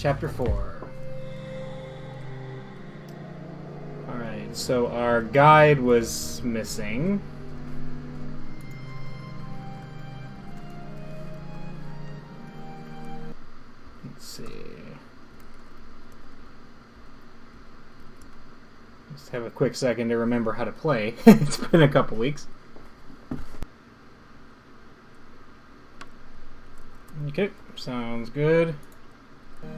Chapter 4. Alright, so our guide was missing. Let's see. Just have a quick second to remember how to play. It's been a couple weeks. Okay, sounds good. So,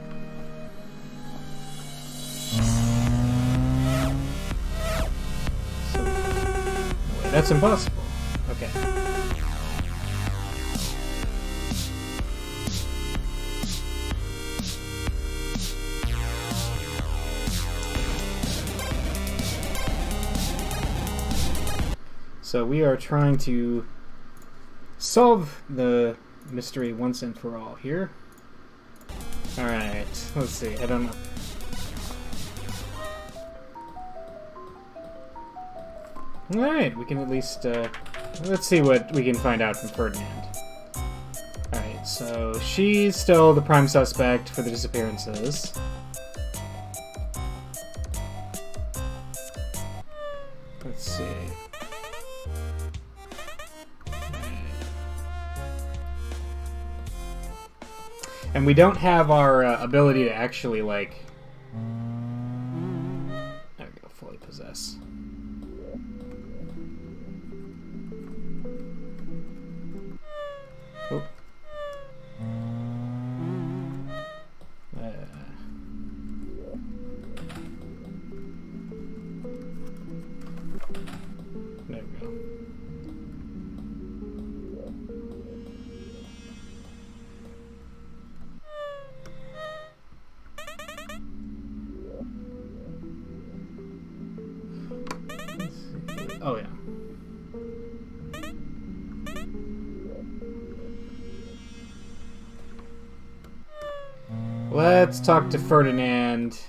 wait, that's impossible. Okay. So we are trying to solve the mystery once and for all here. Alright, let's see. I don't know. Alright, we can at least, let's see what we can find out from Ferdinand. Alright, so she's still the prime suspect for the disappearances. Let's see. And we don't have our ability to actually, like... There we go, fully possess. Oh. There we go. Oh, yeah. Let's talk to Ferdinand.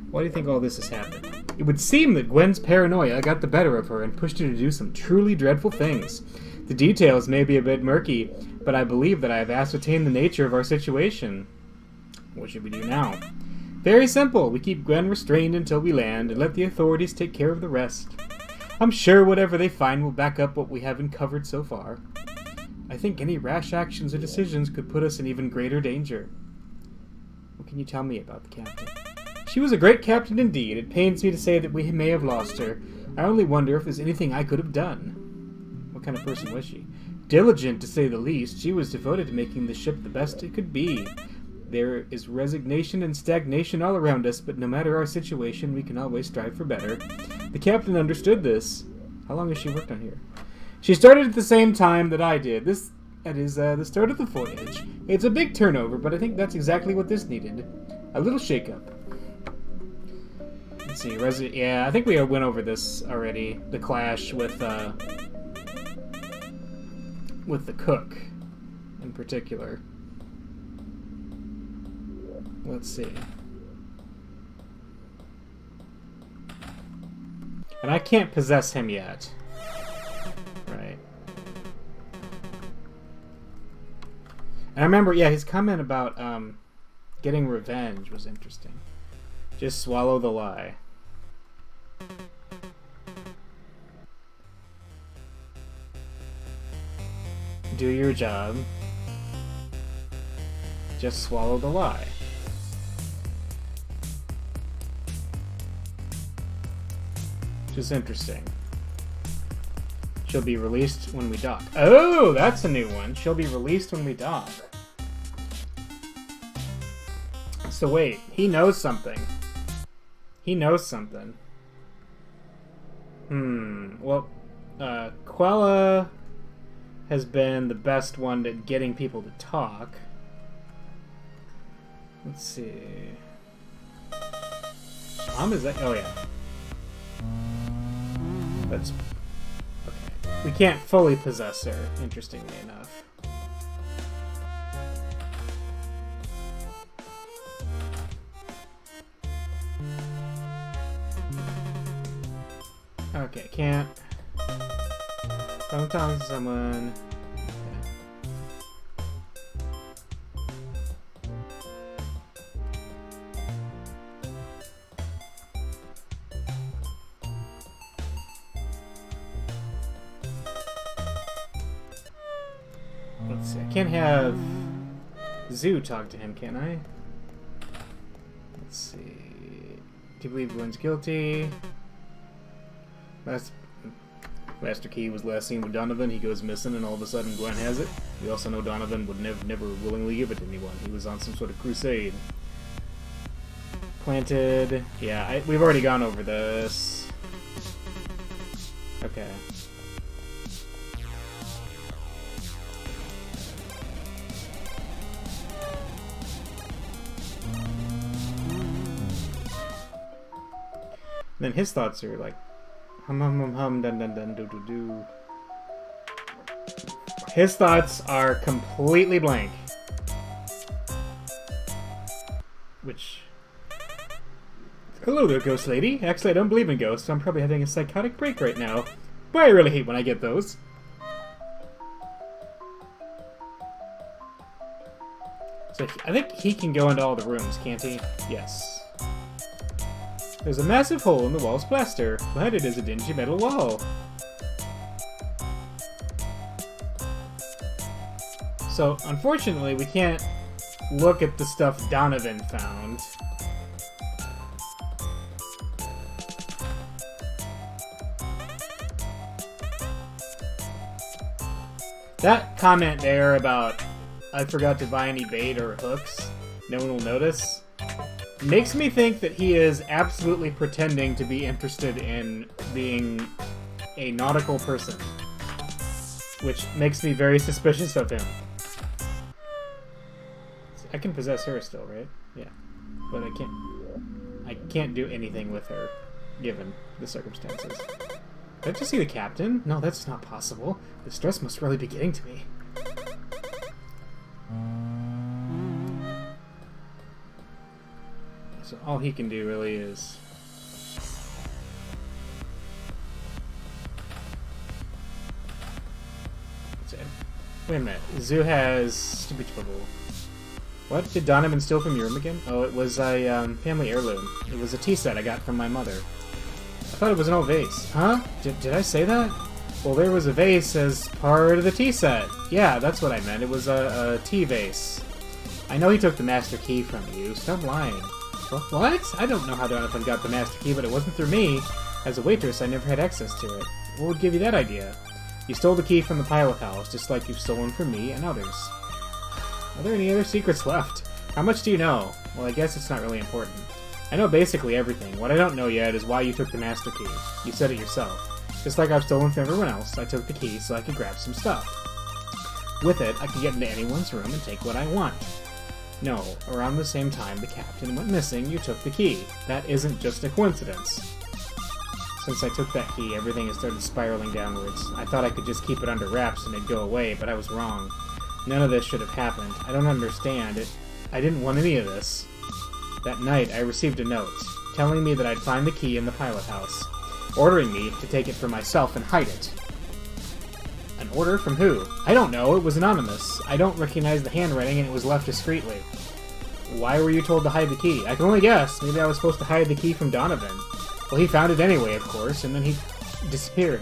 Why do you think all this has happened? It would seem that Gwen's paranoia got the better of her and pushed her to do some truly dreadful things. The details may be a bit murky, but I believe that I have ascertained the nature of our situation. What should we do now? Very simple. We keep Gwen restrained until we land and let the authorities take care of the rest. I'm sure whatever they find will back up what we have uncovered so far. I think any rash actions or decisions could put us in even greater danger. What can you tell me about the captain? She was a great captain indeed. It pains me to say that we may have lost her. I only wonder if there's anything I could have done. What kind of person was she? Diligent, to say the least. She was devoted to making the ship the best it could be. There is resignation and stagnation all around us, but no matter our situation, we can always strive for better. The captain understood this. How long has she worked on here? She started at the same time that I did. That is the start of the voyage. It's a big turnover, but I think that's exactly what this needed. A little shake-up. Let's see. Yeah, I think we went over this already. The clash with the cook, in particular. Let's see. And I can't possess him yet. Right. And I remember, yeah, his comment about getting revenge was interesting. Just swallow the lie. Do your job. Just swallow the lie. Just interesting. She'll be released when we dock. Oh, that's a new one. She'll be released when we dock. So wait, he knows something. He knows something. Well, Quella has been the best one at getting people to talk. Let's see. Is that? Oh yeah. That's okay. We can't fully possess her, interestingly enough. Okay, can't. Don't talk to someone. Okay. Let's see. I can't have Zoo talk to him, can I? Let's see. Do you believe Gwen's guilty? Master Key was last seen with Donovan. He goes missing, and all of a sudden Gwen has it. We also know Donovan would never willingly give it to anyone. He was on some sort of crusade. Planted. Yeah, we've already gone over this. Okay. Then his thoughts are like, hum hum hum hum dun dun dun do do do. His thoughts are completely blank. Which... Hello there, ghost lady. Actually, I don't believe in ghosts, so I'm probably having a psychotic break right now. But I really hate when I get those. So I think he can go into all the rooms, can't he? Yes. There's a massive hole in the wall's plaster. Behind it is a dingy metal wall. So, unfortunately, we can't look at the stuff Donovan found. That comment there about I forgot to buy any bait or hooks, no one will notice, makes me think that he is absolutely pretending to be interested in being a nautical person. Which makes me very suspicious of him. I can possess her still, right? Yeah. But I can't do anything with her, given the circumstances. Did I just see the captain? No, that's not possible. The stress must really be getting to me. So all he can do really is... Wait a minute. Zoo has... Stupid trouble. What? Did Donovan steal from your room again? Oh, it was a family heirloom. It was a tea set I got from my mother. I thought it was an old vase. Huh? Did I say that? Well, there was a vase as part of the tea set. Yeah, that's what I meant. It was a tea vase. I know he took the master key from you. Stop lying. What? I don't know how Donovan got the master key, but it wasn't through me. As a waitress, I never had access to it. What would give you that idea? You stole the key from the pilot house, just like you've stolen from me and others. Are there any other secrets left? How much do you know? Well, I guess it's not really important. I know basically everything. What I don't know yet is why you took the master key. You said it yourself. Just like I've stolen from everyone else, I took the key so I could grab some stuff. With it, I could get into anyone's room and take what I want. No, around the same time the captain went missing, you took the key. That isn't just a coincidence. Since I took that key, everything has started spiraling downwards. I thought I could just keep it under wraps and it'd go away, but I was wrong. None of this should have happened. I don't understand it. I didn't want any of this. That night, I received a note, telling me that I'd find the key in the pilot house, ordering me to take it for myself and hide it. An order from who? I don't know, it was anonymous. I don't recognize the handwriting and it was left discreetly. Why were you told to hide the key? I can only guess. Maybe I was supposed to hide the key from Donovan. Well, he found it anyway, of course, and then he disappeared.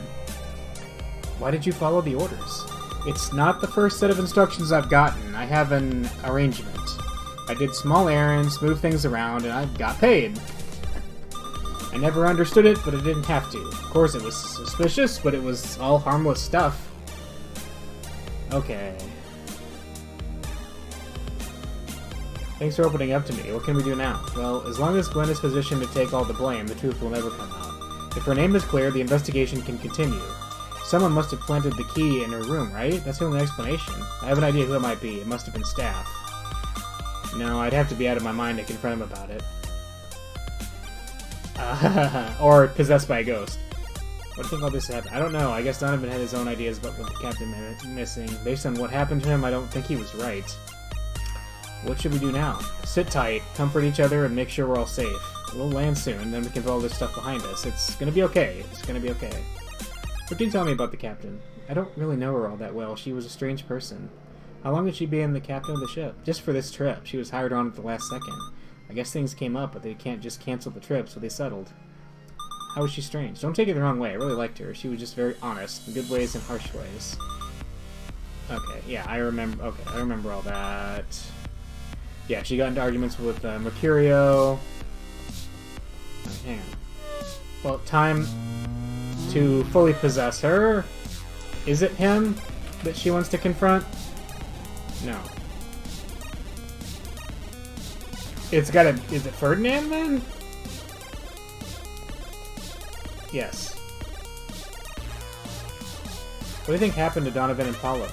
Why did you follow the orders? It's not the first set of instructions I've gotten. I have an arrangement. I did small errands, moved things around, and I got paid. I never understood it, but I didn't have to. Of course, it was suspicious, but it was all harmless stuff. Okay. Thanks for opening up to me. What can we do now? Well, as long as Gwen is positioned to take all the blame, the truth will never come out. If her name is clear, the investigation can continue. Someone must have planted the key in her room, right? That's the only explanation. I have an idea who it might be. It must have been Staff. No, I'd have to be out of my mind to confront him about it. Or possessed by a ghost. What do you think all this happened? I don't know. I guess Donovan had his own ideas about what the captain missing. Based on what happened to him, I don't think he was right. What should we do now? Sit tight, comfort each other, and make sure we're all safe. We'll land soon, then we can put all this stuff behind us. It's gonna be okay. It's gonna be okay. What can you tell me about the captain? I don't really know her all that well. She was a strange person. How long had she been the captain of the ship? Just for this trip. She was hired on at the last second. I guess things came up, but they can't just cancel the trip, so they settled. How was she strange? Don't take it the wrong way. I really liked her. She was just very honest, in good ways and harsh ways. Okay, yeah, I remember. Okay, I remember all that. Yeah, she got into arguments with Mercurio. Oh, hang on. Well, time to fully possess her. Is it him that she wants to confront? No. It's gotta... Is it Ferdinand, then? Yes. What do you think happened to Donovan and Paulo?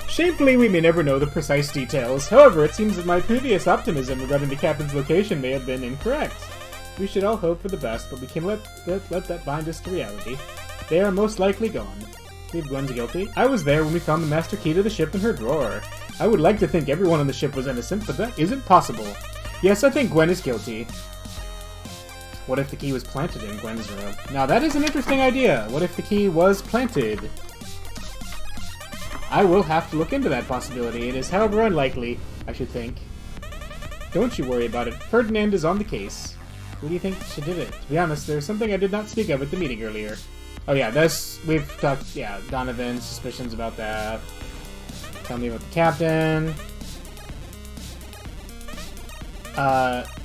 Shamefully, we may never know the precise details. However, it seems that my previous optimism regarding the captain's location may have been incorrect. We should all hope for the best, but we can let that bind us to reality. They are most likely gone. Believe Gwen's guilty? I was there when we found the master key to the ship in her drawer. I would like to think everyone on the ship was innocent, but that isn't possible. Yes, I think Gwen is guilty. What if the key was planted in Gwen's room? Now that is an interesting idea. What if the key was planted? I will have to look into that possibility. It is, however, unlikely, I should think. Don't you worry about it. Ferdinand is on the case. Who do you think she did it? To be honest, there's something I did not speak of at the meeting earlier. Oh yeah, we've talked, yeah, Donovan's suspicions about that. Tell me about the captain.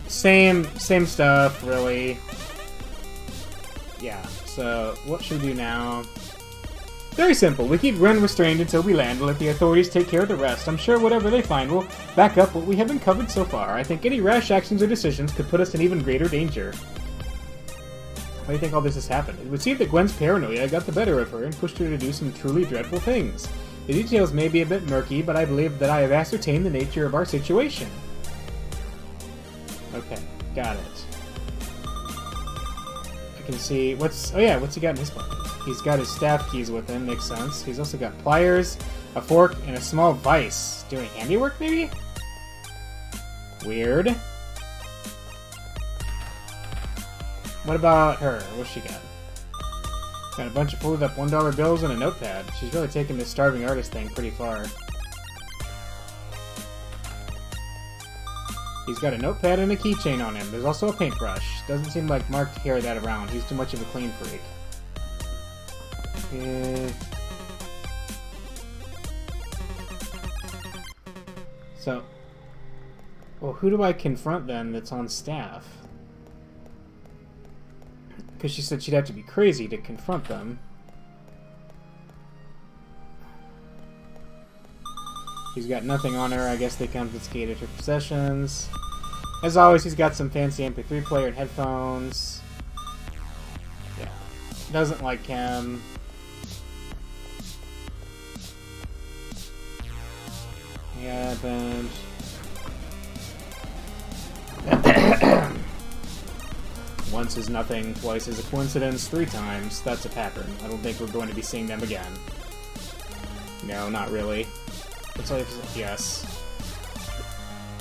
Same stuff, really. Yeah, so what should we do now? Very simple. We keep Gwen restrained until we land and let the authorities take care of the rest. I'm sure whatever they find will back up what we have uncovered so far. I think any rash actions or decisions could put us in even greater danger. Why do you think all this has happened? It would seem that Gwen's paranoia got the better of her and pushed her to do some truly dreadful things. The details may be a bit murky, but I believe that I have ascertained the nature of our situation. Okay, got it. I can see... what's he got in his pocket? He's got his staff keys with him, makes sense. He's also got pliers, a fork, and a small vise. Doing handiwork, maybe? Weird. What about her? What's she got? Got a bunch of folded up $1 bills and a notepad. She's really taking this starving artist thing pretty far. He's got a notepad and a keychain on him. There's also a paintbrush. Doesn't seem like Mark to carry that around. He's too much of a clean freak. So, well, who do I confront then that's on staff? Because she said she'd have to be crazy to confront them. He's got nothing on her. I guess they confiscated her possessions. As always, he's got some fancy MP3 player and headphones. Yeah. Doesn't like him. Happened. Once is nothing, twice is a coincidence, 3 times. That's a pattern. I don't think we're going to be seeing them again. No, not really. That's all you have to say. Yes.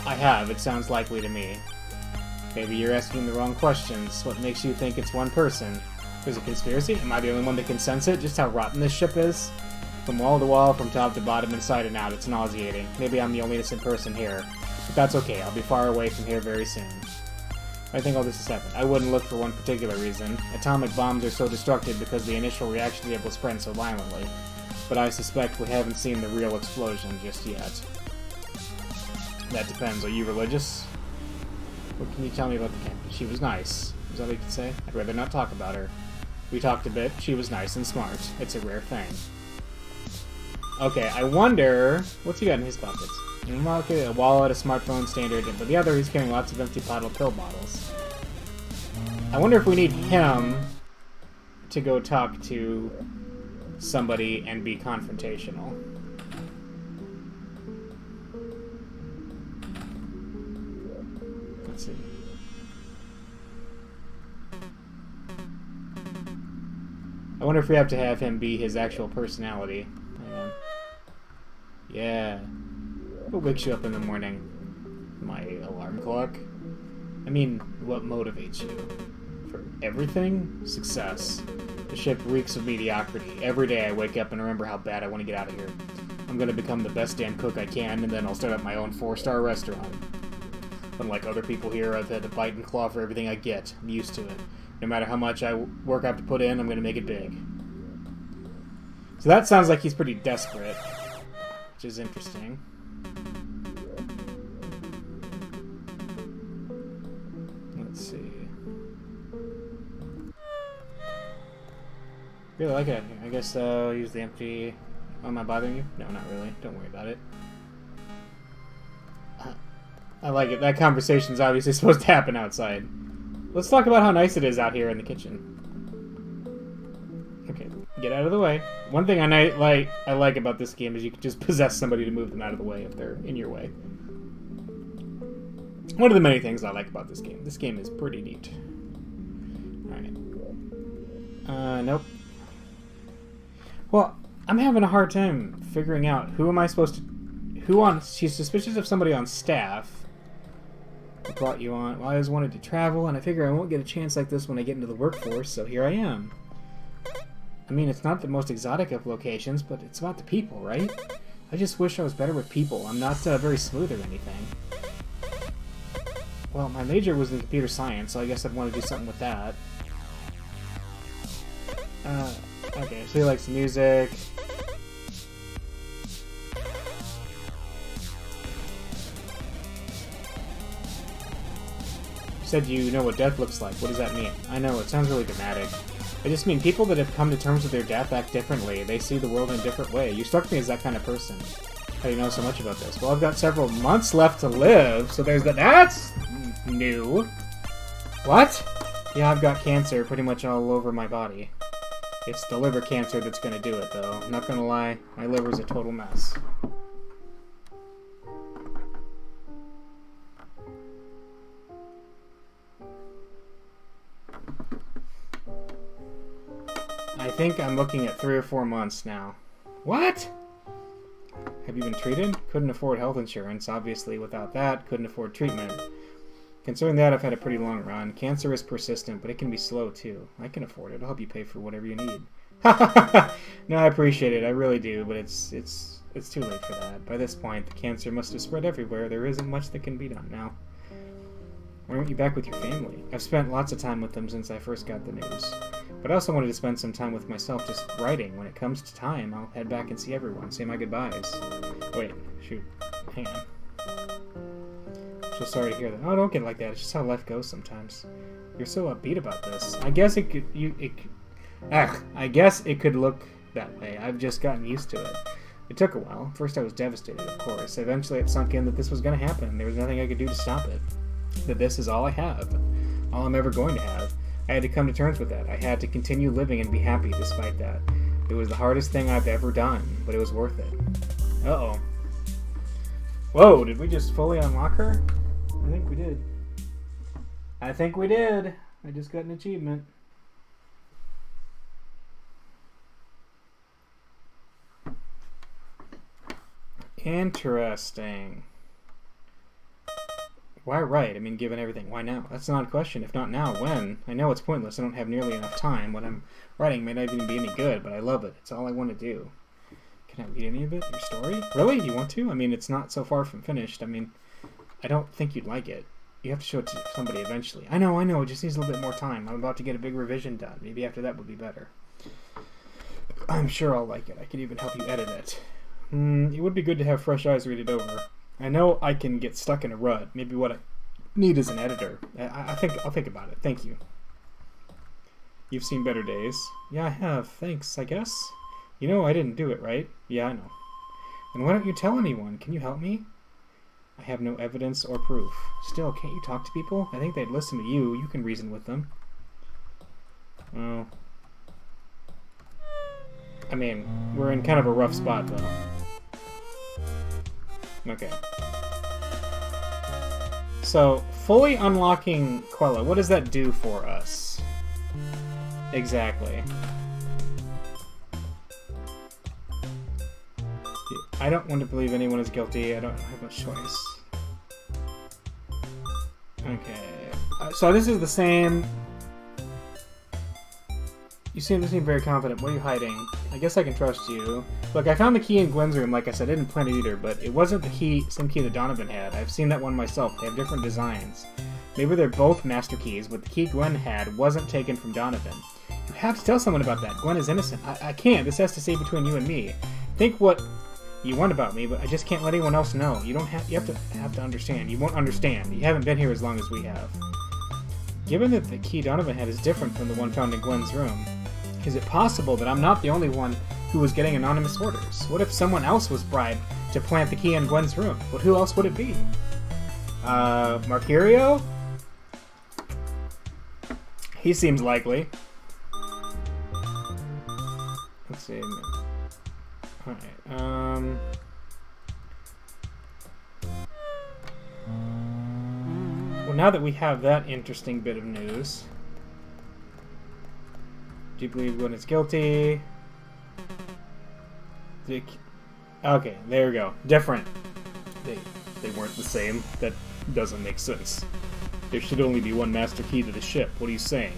I have. It sounds likely to me. Maybe you're asking the wrong questions. What makes you think it's one person? There's a conspiracy? Am I the only one that can sense it? Just how rotten this ship is? From wall to wall, from top to bottom, inside and out, it's nauseating. Maybe I'm the only innocent person here. But that's okay. I'll be far away from here very soon. I think all this has happened. I wouldn't look for one particular reason. Atomic bombs are so destructive because the initial reaction to the able to spread so violently. But I suspect we haven't seen the real explosion just yet. That depends. Are you religious? What can you tell me about the captain? She was nice. Is that what you can say? I'd rather not talk about her. We talked a bit. She was nice and smart. It's a rare thing. Okay, I wonder... what's he got in his pockets? A wallet, a smartphone, standard, but the other he's carrying lots of empty bottle pill bottles. I wonder if we need him to go talk to somebody and be confrontational. Let's see. I wonder if we have to have him be his actual personality. Hang on. Yeah. What wakes you up in the morning? My alarm clock? I mean, what motivates you? For everything? Success. The ship reeks of mediocrity. Every day I wake up and remember how bad I want to get out of here. I'm going to become the best damn cook I can, and then I'll start up my own 4-star restaurant. Unlike other people here, I've had to bite and claw for everything I get. I'm used to it. No matter how much work I have to put in, I'm going to make it big. So that sounds like he's pretty desperate. which is interesting. Let's see. Really like it. I guess I'll use the empty... Oh, am I bothering you? No, not really. Don't worry about it. I like it. That conversation's obviously supposed to happen outside. Let's talk about how nice it is out here in the kitchen. Okay, get out of the way. One thing I like about this game is you can just possess somebody to move them out of the way if they're in your way. One of the many things I like about this game. This game is pretty neat. Alright. Nope. Well, I'm having a hard time figuring out who am I supposed to... She's suspicious of somebody on staff. I brought you on. Well, I always wanted to travel, and I figure I won't get a chance like this when I get into the workforce, so here I am. I mean, it's not the most exotic of locations, but it's about the people, right? I just wish I was better with people. I'm not very smooth or anything. Well, my major was in computer science, so I guess I'd want to do something with that. Okay, so he likes music. You said you know what death looks like. What does that mean? I know, it sounds really dramatic. I just mean people that have come to terms with their death act differently. They see the world in a different way. You struck me as that kind of person. How do you know so much about this? Well, I've got several months left to live, so there's that. That's new. What? Yeah, I've got cancer pretty much all over my body. It's the liver cancer that's gonna do it, though. I'm not gonna lie, my liver's a total mess. I think I'm looking at 3 or 4 months now. What? Have you been treated? Couldn't afford health insurance, obviously. Without that, couldn't afford treatment. Considering that, I've had a pretty long run. Cancer is persistent, but it can be slow, too. I can afford it. I'll help you pay for whatever you need. No, I appreciate it. I really do, but it's too late for that. By this point, the cancer must have spread everywhere. There isn't much that can be done now. Why aren't you back with your family? I've spent lots of time with them since I first got the news. But I also wanted to spend some time with myself just writing. When it comes to time, I'll head back and see everyone, say my goodbyes. Wait, shoot. Hang on. So sorry to hear that. Oh, don't get like that. It's just how life goes sometimes. You're so upbeat about this. I guess it could look that way. I've just gotten used to it. It took a while. First I was devastated, of course. Eventually it sunk in that this was going to happen. There was nothing I could do to stop it. That this is all I have. All I'm ever going to have. I had to come to terms with that. I had to continue living and be happy despite that. It was the hardest thing I've ever done, but it was worth it. Uh-oh. Whoa, did we just fully unlock her? I think we did. I think we did. I just got an achievement. Interesting. Why write? I mean, given everything, why now? That's not a question. If not now, when? I know it's pointless. I don't have nearly enough time. What I'm writing may not even be any good, but I love it. It's all I want to do. Can I read any of it? Your story? Really? You want to? I mean, it's not so far from finished. I mean, I don't think you'd like it. You have to show it to somebody eventually. I know. It just needs a little bit more time. I'm about to get a big revision done. Maybe after that would be better. I'm sure I'll like it. I could even help you edit it. It would be good to have fresh eyes read it over. I know I can get stuck in a rut. Maybe what I need is an editor. I'll think about it. Thank you. You've seen better days. Yeah, I have. Thanks, I guess. You know I didn't do it, right? Yeah, I know. Then why don't you tell anyone? Can you help me? I have no evidence or proof. Still, can't you talk to people? I think they'd listen to you. You can reason with them. Well, I mean, we're in kind of a rough spot, though. Okay. So, fully unlocking Quella, what does that do for us? Exactly. I don't want to believe anyone is guilty. I don't have much choice. Okay. So this is the same... You seem to seem very confident. What are you hiding? I guess I can trust you. Look, I found the key in Gwen's room. Like I said, I didn't plan it either, but it wasn't the same key that Donovan had. I've seen that one myself. They have different designs. Maybe they're both master keys, but the key Gwen had wasn't taken from Donovan. You have to tell someone about that. Gwen is innocent. I can't. This has to stay between you and me. Think You want about me, but I just can't let anyone else know. You have to understand. You won't understand. You haven't been here as long as we have. Given that the key Donovan had is different from the one found in Gwen's room, is it possible that I'm not the only one who was getting anonymous orders? What if someone else was bribed to plant the key in Gwen's room? But who else would it be? Mercurio? He seems likely. Let's see. Alright, well, now that we have that interesting bit of news, do you believe Gwen is guilty? Okay, there we go. Different. They weren't the same. That doesn't make sense. There should only be one master key to the ship. What are you saying?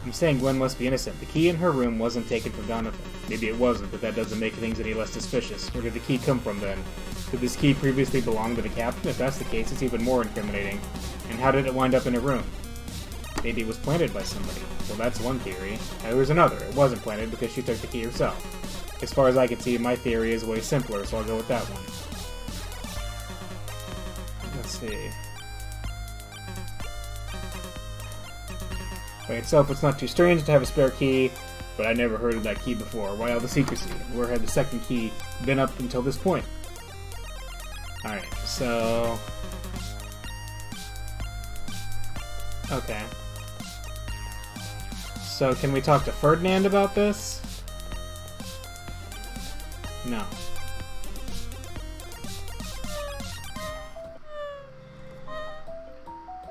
I'm saying Gwen must be innocent. The key in her room wasn't taken from Donovan. Maybe it wasn't, but that doesn't make things any less suspicious. Where did the key come from, then? Did this key previously belong to the captain? If that's the case, it's even more incriminating. And how did it wind up in her room? Maybe it was planted by somebody. Well, that's one theory. Now, there's another. It wasn't planted because she took the key herself. As far as I can see, my theory is way simpler, so I'll go with that one. Let's see. By itself, it's not too strange to have a spare key, but I never heard of that key before. Why all the secrecy? Where had the second key been up until this point? Alright, so... Okay. So, can we talk to Ferdinand about this? No.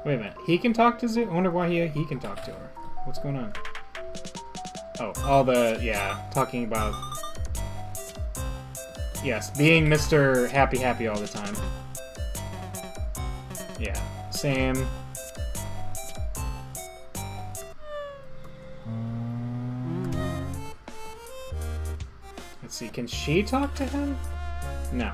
Wait a minute. He can talk to Zoe? I wonder why he can talk to her. What's going on? Oh, all the... Yeah, talking about... Yes, being Mr. Happy all the time. Yeah, same. Let's see, can she talk to him? No.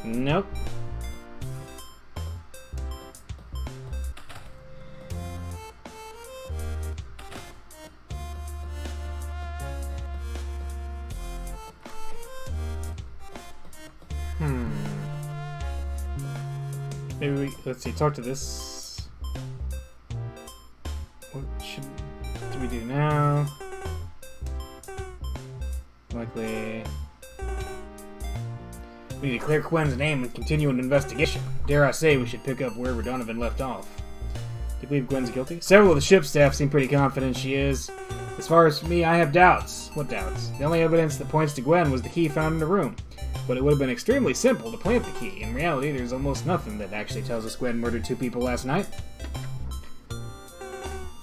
Nope. Maybe we, let's see, talk to this. What do we do now? Likely... We need to clear Gwen's name and continue an investigation. Dare I say we should pick up wherever Donovan left off. Do you believe Gwen's guilty? Several of the ship staff seem pretty confident she is. As far as me, I have doubts. What doubts? The only evidence that points to Gwen was the key found in the room. But it would have been extremely simple to plant the key. In reality, there's almost nothing that actually tells us Gwen murdered 2 people last night.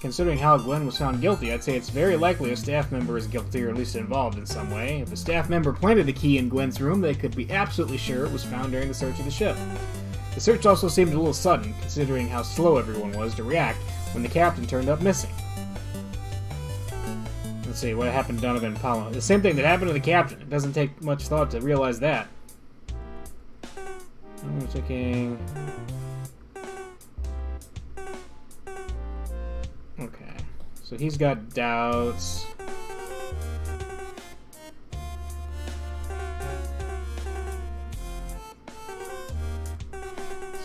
Considering how Gwen was found guilty, I'd say it's very likely a staff member is guilty or at least involved in some way. If a staff member planted the key in Gwen's room, they could be absolutely sure it was found during the search of the ship. The search also seemed a little sudden, considering how slow everyone was to react when the captain turned up missing. Let's see, what happened to Donovan and Paolo? The same thing that happened to the captain. It doesn't take much thought to realize that. I'm thinking... Okay, so he's got doubts.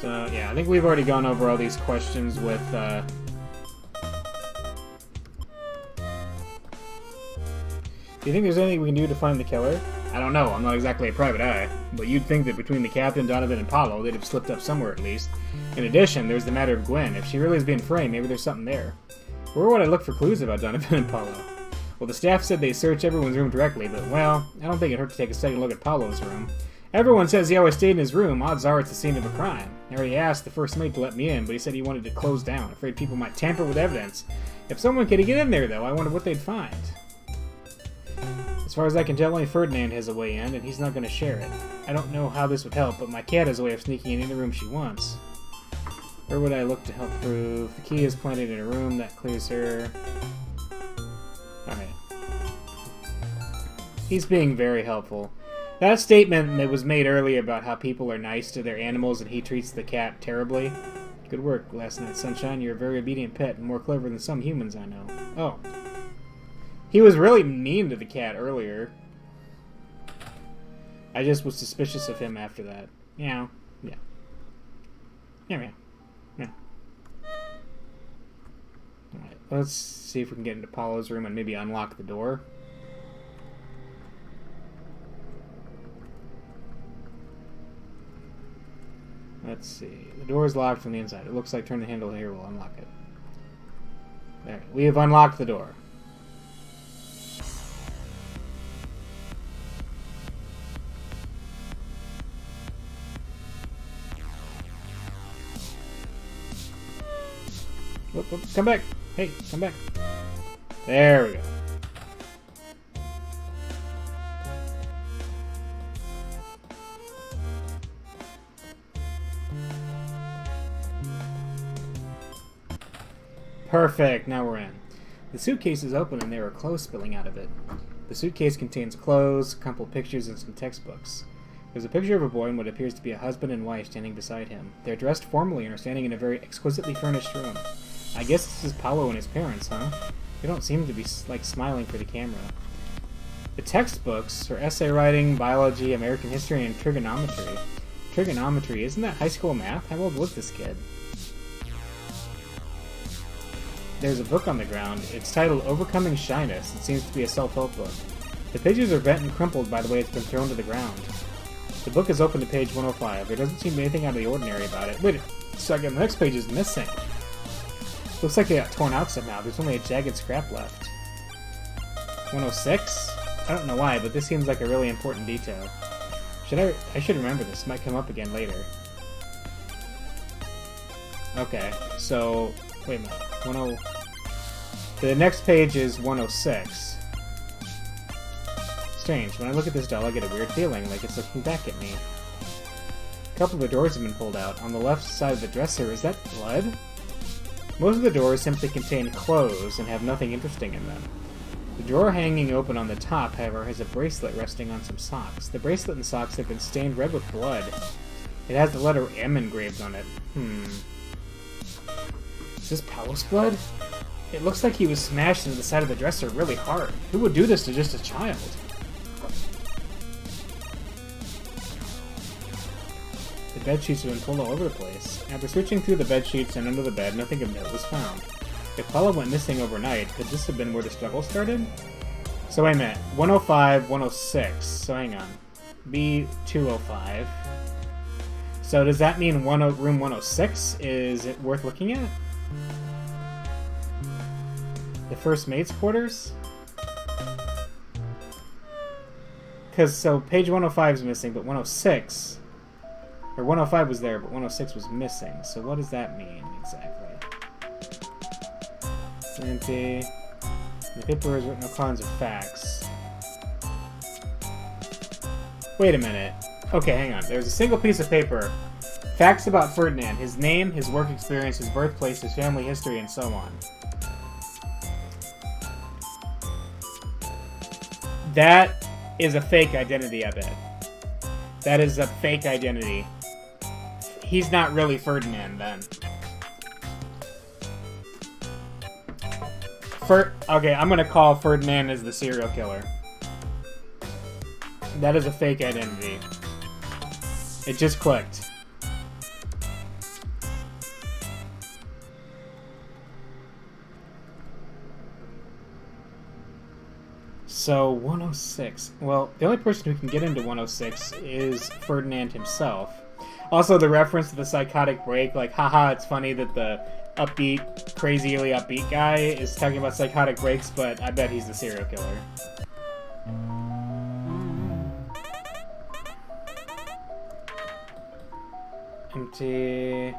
So, yeah, I think we've already gone over all these questions with, Do you think there's anything we can do to find the killer? I don't know, I'm not exactly a private eye, but you'd think that between the captain, Donovan, and Paolo, they'd have slipped up somewhere at least. In addition, there's the matter of Gwen. If she really is being framed, maybe there's something there. Where would I look for clues about Donovan and Paolo? Well, the staff said they search everyone's room directly, but, well, I don't think it'd hurt to take a second look at Paolo's room. Everyone says he always stayed in his room. Odds are it's the scene of a crime. I already asked the first mate to let me in, but he said he wanted to close down, afraid people might tamper with evidence. If someone could get in there, though, I wonder what they'd find. As far as I can tell, only Ferdinand has a way in, and he's not going to share it. I don't know how this would help, but my cat has a way of sneaking in any room she wants. Where would I look to help prove? The key is planted in a room, that clears her. Alright. He's being very helpful. That statement that was made earlier about how people are nice to their animals and he treats the cat terribly. Good work last night, Sunshine. You're a very obedient pet and more clever than some humans I know. Oh. He was really mean to the cat earlier. I just was suspicious of him after that. Meow. Yeah. Yeah, meow. Yeah. Alright, let's see if we can get into Paulo's room and maybe unlock the door. Let's see. The door is locked from the inside. It looks like turn the handle here will unlock it. There. We have unlocked the door. Whoop, whoop. Come back. Hey, come back. There we go. Perfect, now we're in. The suitcase is open and there are clothes spilling out of it. The suitcase contains clothes, a couple pictures, and some textbooks. There's a picture of a boy and what appears to be a husband and wife standing beside him. They're dressed formally and are standing in a very exquisitely furnished room. I guess this is Paulo and his parents, huh? They don't seem to be, smiling for the camera. The textbooks are essay writing, biology, American history, and trigonometry. Trigonometry, isn't that high school math? How old was this kid? There's a book on the ground. It's titled Overcoming Shyness. It seems to be a self-help book. The pages are bent and crumpled by the way it's been thrown to the ground. The book is open to page 105. There doesn't seem to be anything out of the ordinary about it. Wait a second, the next page is missing. Looks like it got torn out somehow. There's only a jagged scrap left. 106? I don't know why, but this seems like a really important detail. I should remember this. It might come up again later. Okay, so... Wait a minute. The next page is 106. Strange. When I look at this doll, I get a weird feeling, like it's looking back at me. A couple of the doors have been pulled out. On the left side of the dresser, is that blood? Most of the doors simply contain clothes and have nothing interesting in them. The drawer hanging open on the top, however, has a bracelet resting on some socks. The bracelet and socks have been stained red with blood. It has the letter M engraved on it. Is this Paulo's blood? It looks like he was smashed into the side of the dresser really hard. Who would do this to just a child? The bedsheets have been pulled all over the place. After searching through the bedsheets and under the bed, nothing of note was found. If Paulo went missing overnight, could this have been where the struggle started? So wait a minute. 105, 106. So hang on. B205. So does that mean room 106? Is it worth looking at? The first mate's quarters? Because, so, page 105 is missing, but 106... Or 105 was there, but 106 was missing. So what does that mean, exactly? Empty. The paper has written all kinds of facts. Wait a minute. Okay, hang on. There's a single piece of paper. Facts about Ferdinand. His name, his work experience, his birthplace, his family history, and so on. That is a fake identity, I bet. That is a fake identity. He's not really Ferdinand, then. Okay, I'm gonna call Ferdinand as the serial killer. That is a fake identity. It just clicked. So, 106. Well, the only person who can get into 106 is Ferdinand himself. Also, the reference to the psychotic break, like, haha, it's funny that the upbeat, crazily upbeat guy is talking about psychotic breaks, but I bet he's the serial killer. Empty.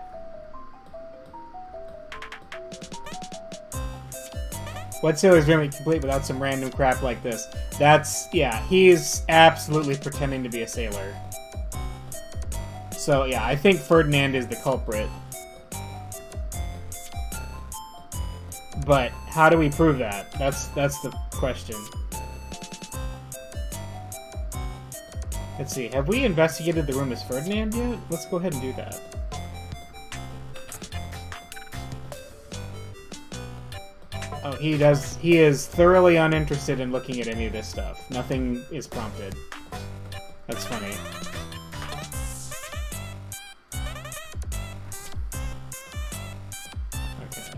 What sailor's dream is complete without some random crap like this? That's, yeah, he's absolutely pretending to be a sailor. So, yeah, I think Ferdinand is the culprit. But how do we prove that? That's the question. Let's see, have we investigated the room as Ferdinand yet? Let's go ahead and do that. Oh, he is thoroughly uninterested in looking at any of this stuff. Nothing is prompted. That's funny. Okay.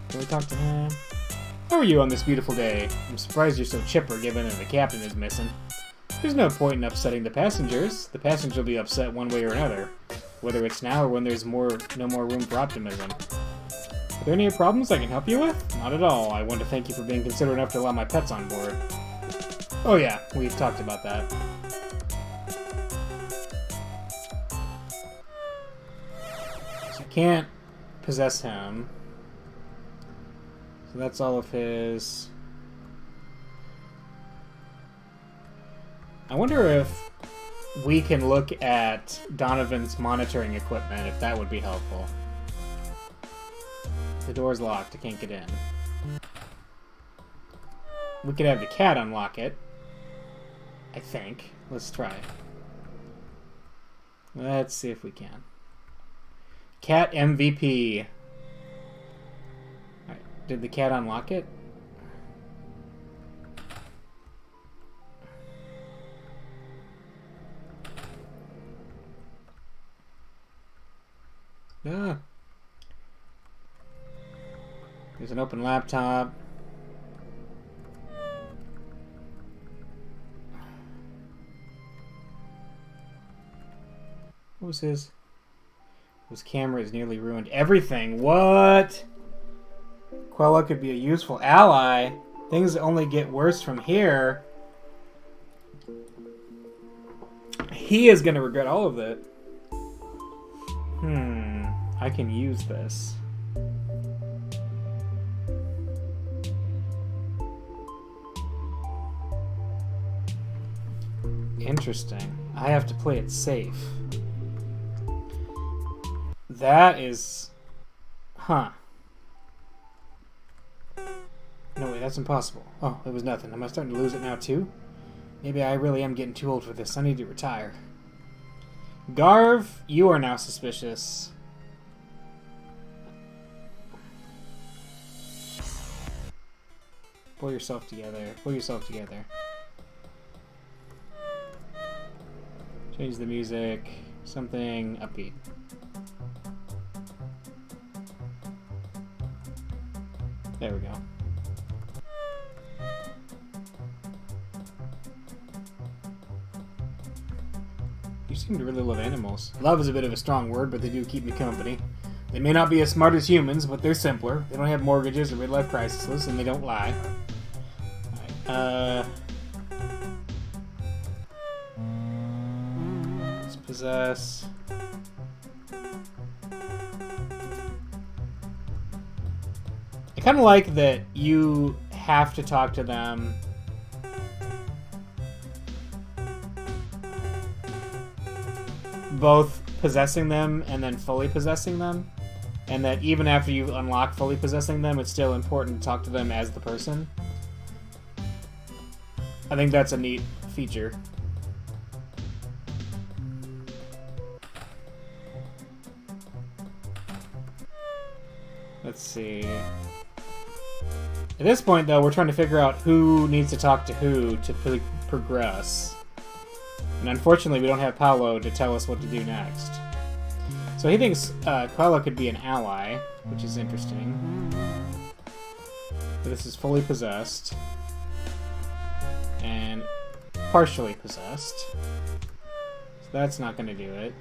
Can we talk to him? How are you on this beautiful day? I'm surprised you're so chipper given that the captain is missing. There's no point in upsetting the passengers. The passengers will be upset one way or another, whether it's now or when there's no more room for optimism. Are there any problems I can help you with? Not at all. I want to thank you for being considerate enough to allow my pets on board. Oh yeah, we've talked about that. So you can't possess him. So that's all of his... I wonder if we can look at Donovan's monitoring equipment, if that would be helpful. The door's locked, I can't get in. We could have the cat unlock it. I think. Let's try. Let's see if we can. Cat MVP. Alright, did the cat unlock it? Ah. There's an open laptop. What was his? His camera is nearly ruined. Everything. What? Quella could be a useful ally. Things only get worse from here. He is going to regret all of it. I can use this. Interesting. I have to play it safe. That is... Huh. No way, that's impossible. Oh, it was nothing. Am I starting to lose it now too? Maybe I really am getting too old for this. I need to retire. Garv, you are now suspicious. Pull yourself together. Pull yourself together. Change the music. Something upbeat. There we go. You seem to really love animals. Love is a bit of a strong word, but they do keep me company. They may not be as smart as humans, but they're simpler. They don't have mortgages or midlife crises, and they don't lie. Alright, let's possess... I kind of like that you have to talk to them both possessing them and then fully possessing them, and that even after you unlock fully possessing them, it's still important to talk to them as the person. I think that's a neat feature. Let's see. At this point, though, we're trying to figure out who needs to talk to who to progress. And unfortunately, we don't have Paolo to tell us what to do next. So he thinks Quella could be an ally, which is interesting. But this is fully possessed. And partially possessed. So that's not going to do it.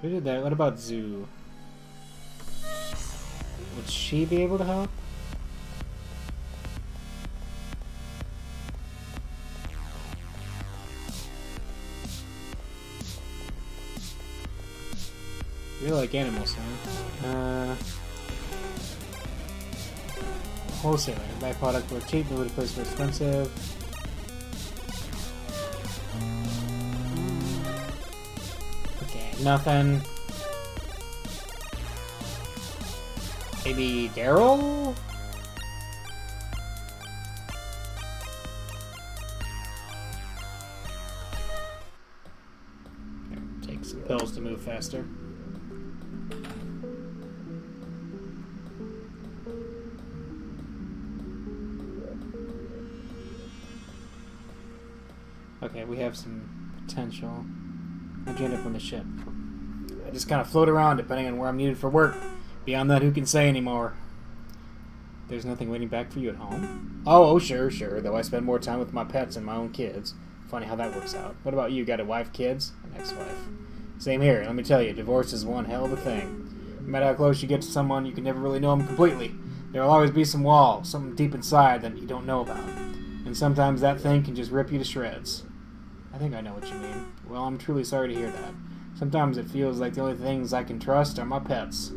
Who did that? What about Zoo? Would she be able to help? You really like animals, huh? Wholesaler. Buy product for cheap, nobody plays for expensive. Okay, nothing. Maybe Daryl? Take some pills to move faster. Okay, we have some potential. How'd you end up on the ship? I just kind of float around depending on where I'm needed for work. Beyond that, who can say anymore? There's nothing waiting back for you at home? Oh, sure, though I spend more time with my pets and my own kids. Funny how that works out. What about you? Got a wife, kids? An ex-wife? Same here. Let me tell you, divorce is one hell of a thing. No matter how close you get to someone, you can never really know them completely. There will always be some wall, something deep inside that you don't know about. And sometimes that thing can just rip you to shreds. I think I know what you mean. Well, I'm truly sorry to hear that. Sometimes it feels like the only things I can trust are my pets.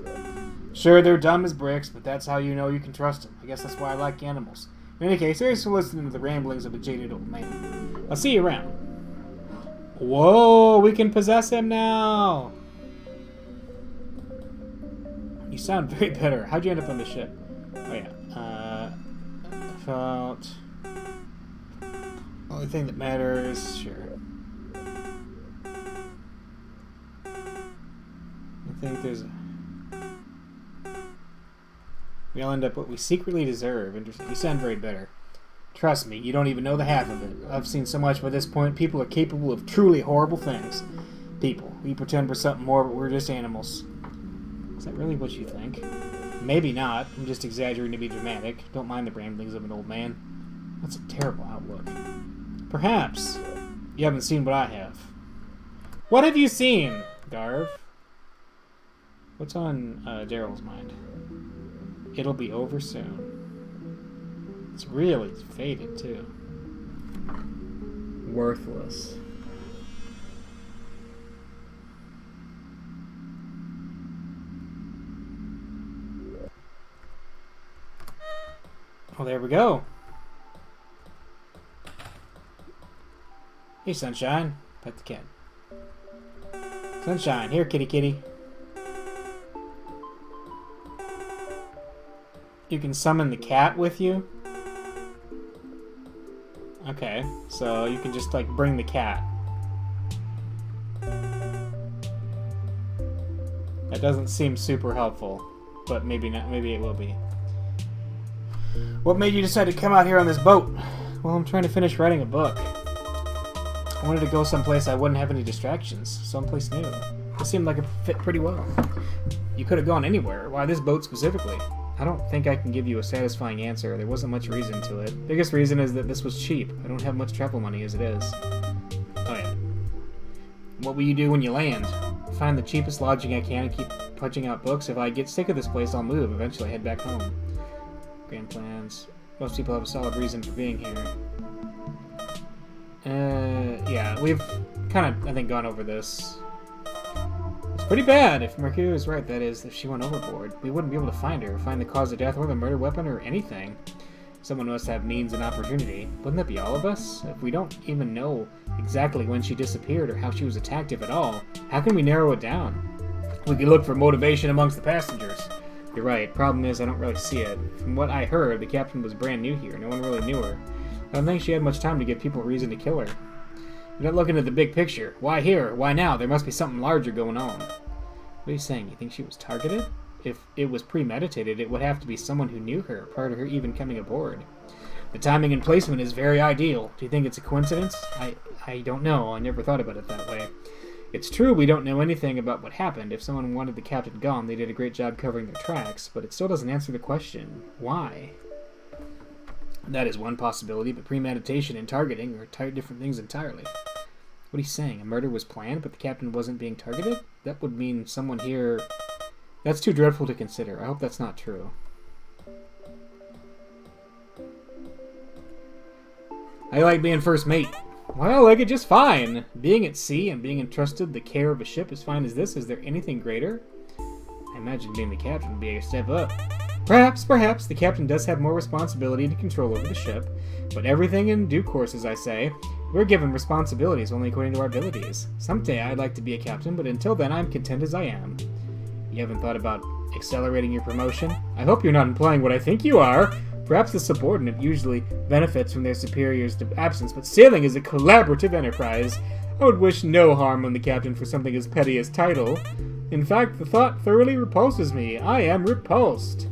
Sure, they're dumb as bricks, but that's how you know you can trust them. I guess that's why I like animals. In any case, thanks for listening to the ramblings of a jaded old man. I'll see you around. Whoa, we can possess him now! You sound very bitter. How'd you end up on the ship? Oh yeah, felt... Only thing that matters, sure. I think there's a... We all end up what we secretly deserve. Interesting. You sound very bitter. Trust me, you don't even know the half of it. I've seen so much by this point. People are capable of truly horrible things. People. We pretend we're something more, but we're just animals. Is that really what you think? Maybe not. I'm just exaggerating to be dramatic. Don't mind the ramblings of an old man. That's a terrible outlook. Perhaps. You haven't seen what I have. What have you seen, Garv? What's on Daryl's mind? It'll be over soon. It's really faded, too. Worthless. Oh, there we go. Hey, Sunshine. Pet the cat. Sunshine, here, kitty kitty. You can summon the cat with you? Okay, so you can just, like, bring the cat. That doesn't seem super helpful, but maybe not. Maybe it will be. What made you decide to come out here on this boat? Well, I'm trying to finish writing a book. I wanted to go someplace I wouldn't have any distractions, someplace new. It seemed like it fit pretty well. You could have gone anywhere. Why this boat specifically? I don't think I can give you a satisfying answer. There wasn't much reason to it. Biggest reason is that this was cheap. I don't have much travel money as it is. Oh yeah. What will you do when you land? Find the cheapest lodging I can and keep punching out books. If I get sick of this place, I'll move. Eventually head back home. Grand plans. Most people have a solid reason for being here. Yeah, we've kind of, I think, gone over this. It's pretty bad. If Mercury was right, that is, if she went overboard. We wouldn't be able to find her, find the cause of death, or the murder weapon, or anything. Someone must have means and opportunity. Wouldn't that be all of us? If we don't even know exactly when she disappeared or how she was attacked, if at all, how can we narrow it down? We could look for motivation amongst the passengers. You're right. Problem is, I don't really see it. From what I heard, the captain was brand new here. No one really knew her. I don't think she had much time to give people a reason to kill her. You're not looking at the big picture. Why here? Why now? There must be something larger going on. What are you saying? You think she was targeted? If it was premeditated, it would have to be someone who knew her prior to her even coming aboard. The timing and placement is very ideal. Do you think it's a coincidence? I don't know. I never thought about it that way. It's true we don't know anything about what happened. If someone wanted the captain gone, they did a great job covering their tracks, but it still doesn't answer the question. Why? That is one possibility, but premeditation and targeting are different things entirely. What are you saying? A murder was planned, but the captain wasn't being targeted? That would mean someone here... That's too dreadful to consider. I hope that's not true. I like being first mate. Well, I like it just fine. Being at sea and being entrusted the care of a ship as fine as this, is there anything greater? I imagine being the captain would be a step up. Perhaps, the captain does have more responsibility to control over the ship, but everything in due course, as I say. We're given responsibilities only according to our abilities. Someday I'd like to be a captain, but until then I'm content as I am. You haven't thought about accelerating your promotion? I hope you're not implying what I think you are. Perhaps the subordinate usually benefits from their superior's absence, but sailing is a collaborative enterprise. I would wish no harm on the captain for something as petty as title. In fact, the thought thoroughly repulses me. I am repulsed.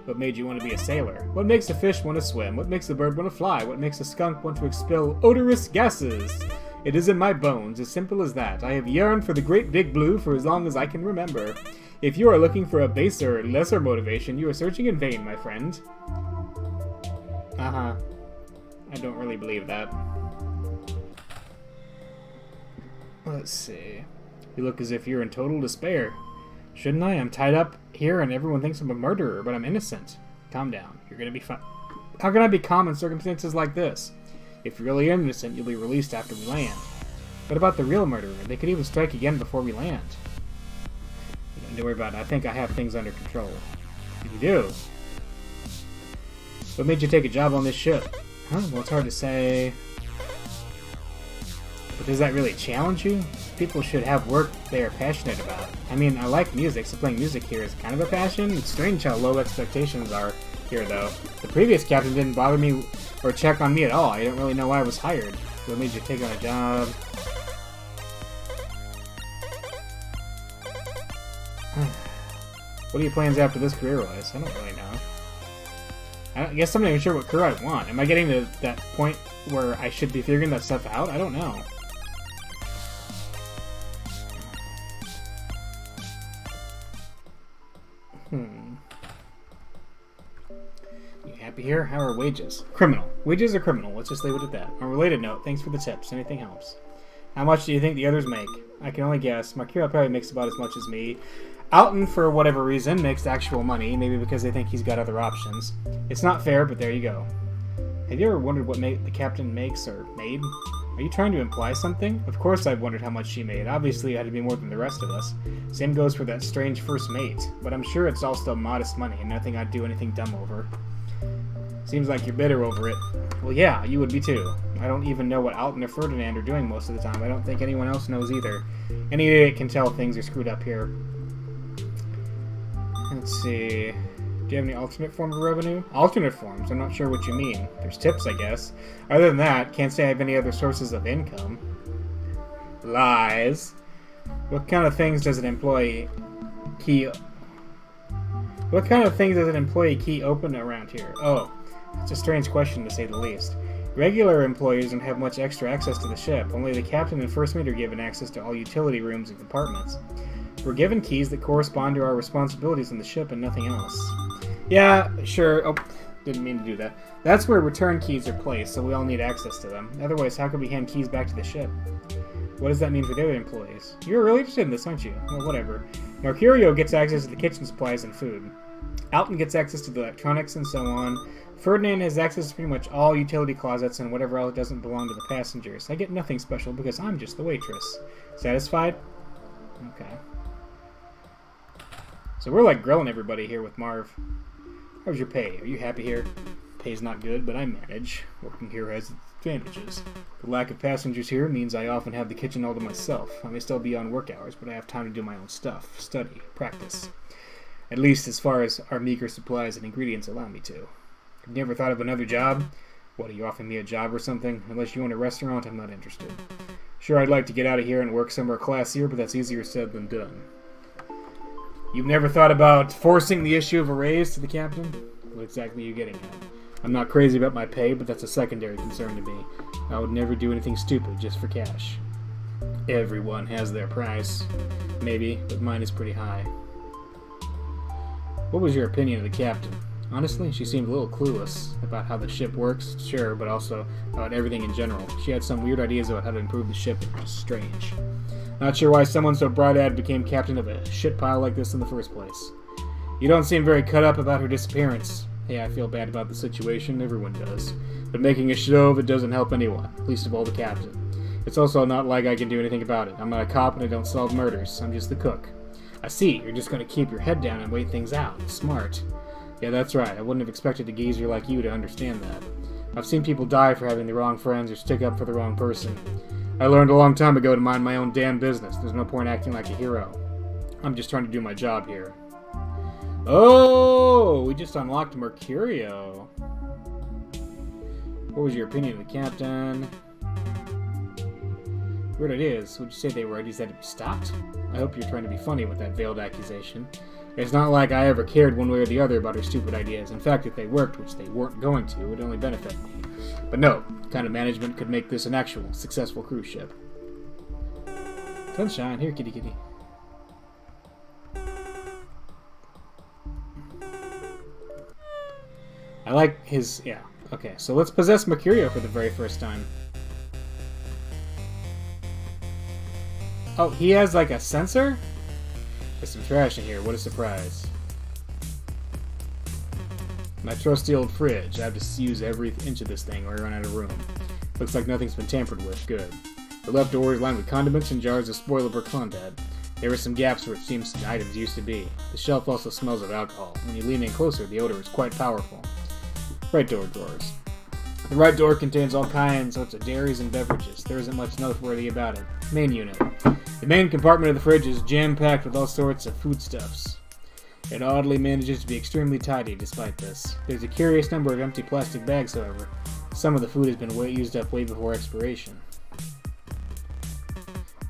What made you want to be a sailor? What makes a fish want to swim? What makes a bird want to fly? What makes a skunk want to expel odorous gases? It is in my bones, as simple as that. I have yearned for the great big blue for as long as I can remember. If you are looking for a baser, lesser motivation, you are searching in vain, my friend. Uh-huh. I don't really believe that. Let's see. You look as if you're in total despair. Shouldn't I? I'm tied up here and everyone thinks I'm a murderer, but I'm innocent. Calm down. You're gonna be fine. How can I be calm in circumstances like this? If you're really innocent, you'll be released after we land. What about the real murderer? They could even strike again before we land. Don't worry about it. I think I have things under control. You do? What made you take a job on this ship? Huh? Well, it's hard to say. But does that really challenge you? People should have work they are passionate about. I mean, I like music, so playing music here is kind of a passion. It's strange how low expectations are here, though. The previous captain didn't bother me or check on me at all. I don't really know why I was hired. What made you take on a job? What are your plans after this career-wise? I don't really know. I guess I'm not even sure what career I want. Am I getting to that point where I should be figuring that stuff out? I don't know. You happy here? How are wages? Criminal. Wages are criminal. Let's just leave it at that. On a related note, thanks for the tips. Anything helps. How much do you think the others make? I can only guess. Markiro probably makes about as much as me. Alton, for whatever reason, makes actual money, maybe because they think he's got other options. It's not fair, but there you go. Have you ever wondered what the captain makes or made? Are you trying to imply something? Of course I've wondered how much she made. Obviously it had to be more than the rest of us. Same goes for that strange first mate. But I'm sure it's all still modest money and nothing I'd do anything dumb over. Seems like you're bitter over it. Well, yeah, you would be too. I don't even know what Alton or Ferdinand are doing most of the time. I don't think anyone else knows either. Any idiot can tell things are screwed up here. Let's see. Do you have any alternate forms of revenue? Alternate forms? I'm not sure what you mean. There's tips, I guess. Other than that, can't say I have any other sources of income. Lies. What kind of things does an employee key... What kind of things does an employee key open around here? Oh, it's a strange question to say the least. Regular employees don't have much extra access to the ship. Only the captain and first mate are given access to all utility rooms and compartments. We're given keys that correspond to our responsibilities on the ship and nothing else. Yeah, sure. Oh, didn't mean to do that. That's where return keys are placed, so we all need access to them. Otherwise, how could we hand keys back to the ship? What does that mean for the other employees? You're really interested in this, aren't you? Well, whatever. Mercurio gets access to the kitchen supplies and food. Alton gets access to the electronics and so on. Ferdinand has access to pretty much all utility closets and whatever else doesn't belong to the passengers. I get nothing special because I'm just the waitress. Satisfied? Okay. So we're like grilling everybody here with Marv. How's your pay? Are you happy here? Pay's not good, but I manage. Working here has its advantages. The lack of passengers here means I often have the kitchen all to myself. I may still be on work hours, but I have time to do my own stuff. Study. Practice. At least as far as our meager supplies and ingredients allow me to. Have you ever thought of another job? What, are you offering me a job or something? Unless you own a restaurant, I'm not interested. Sure, I'd like to get out of here and work somewhere classier, but that's easier said than done. You've never thought about forcing the issue of a raise to the captain? What exactly are you getting at? I'm not crazy about my pay, but that's a secondary concern to me. I would never do anything stupid just for cash. Everyone has their price. Maybe, but mine is pretty high. What was your opinion of the captain? Honestly, she seemed a little clueless about how the ship works, sure, but also about everything in general. She had some weird ideas about how to improve the ship, and it was strange. Not sure why someone so bright-eyed became captain of a shit pile like this in the first place. You don't seem very cut up about her disappearance. Hey, I feel bad about the situation, everyone does. But making a show of it doesn't help anyone, least of all the captain. It's also not like I can do anything about it. I'm not a cop and I don't solve murders. I'm just the cook. I see, you're just going to keep your head down and wait things out. Smart. Yeah, that's right. I wouldn't have expected a geezer like you to understand that. I've seen people die for having the wrong friends or stick up for the wrong person. I learned a long time ago to mind my own damn business. There's no point acting like a hero. I'm just trying to do my job here. Oh, we just unlocked Mercurio. What was your opinion of the captain? Weird ideas. Would you say they were ideas that had to be stopped? I hope you're trying to be funny with that veiled accusation. It's not like I ever cared one way or the other about her stupid ideas. In fact, if they worked, which they weren't going to, it would only benefit me. But no, the kind of management could make this an actual, successful cruise ship. Sunshine, here, kitty kitty. I like his, yeah. Okay, so let's possess Mercurio for the very first time. Oh, he has like a sensor? There's some trash in here, what a surprise. My trusty old fridge. I have to use every inch of this thing or I run out of room. Looks like nothing's been tampered with, good. The left door is lined with condiments and jars of spoilable Klondad. There are some gaps where it seems some items used to be. The shelf also smells of alcohol. When you lean in closer, the odor is quite powerful. Right door drawers. The right door contains all kinds of dairies and beverages. There isn't much noteworthy about it. Main unit. The main compartment of the fridge is jam-packed with all sorts of foodstuffs. It oddly manages to be extremely tidy despite this. There's a curious number of empty plastic bags, however. Some of the food has been used up way before expiration.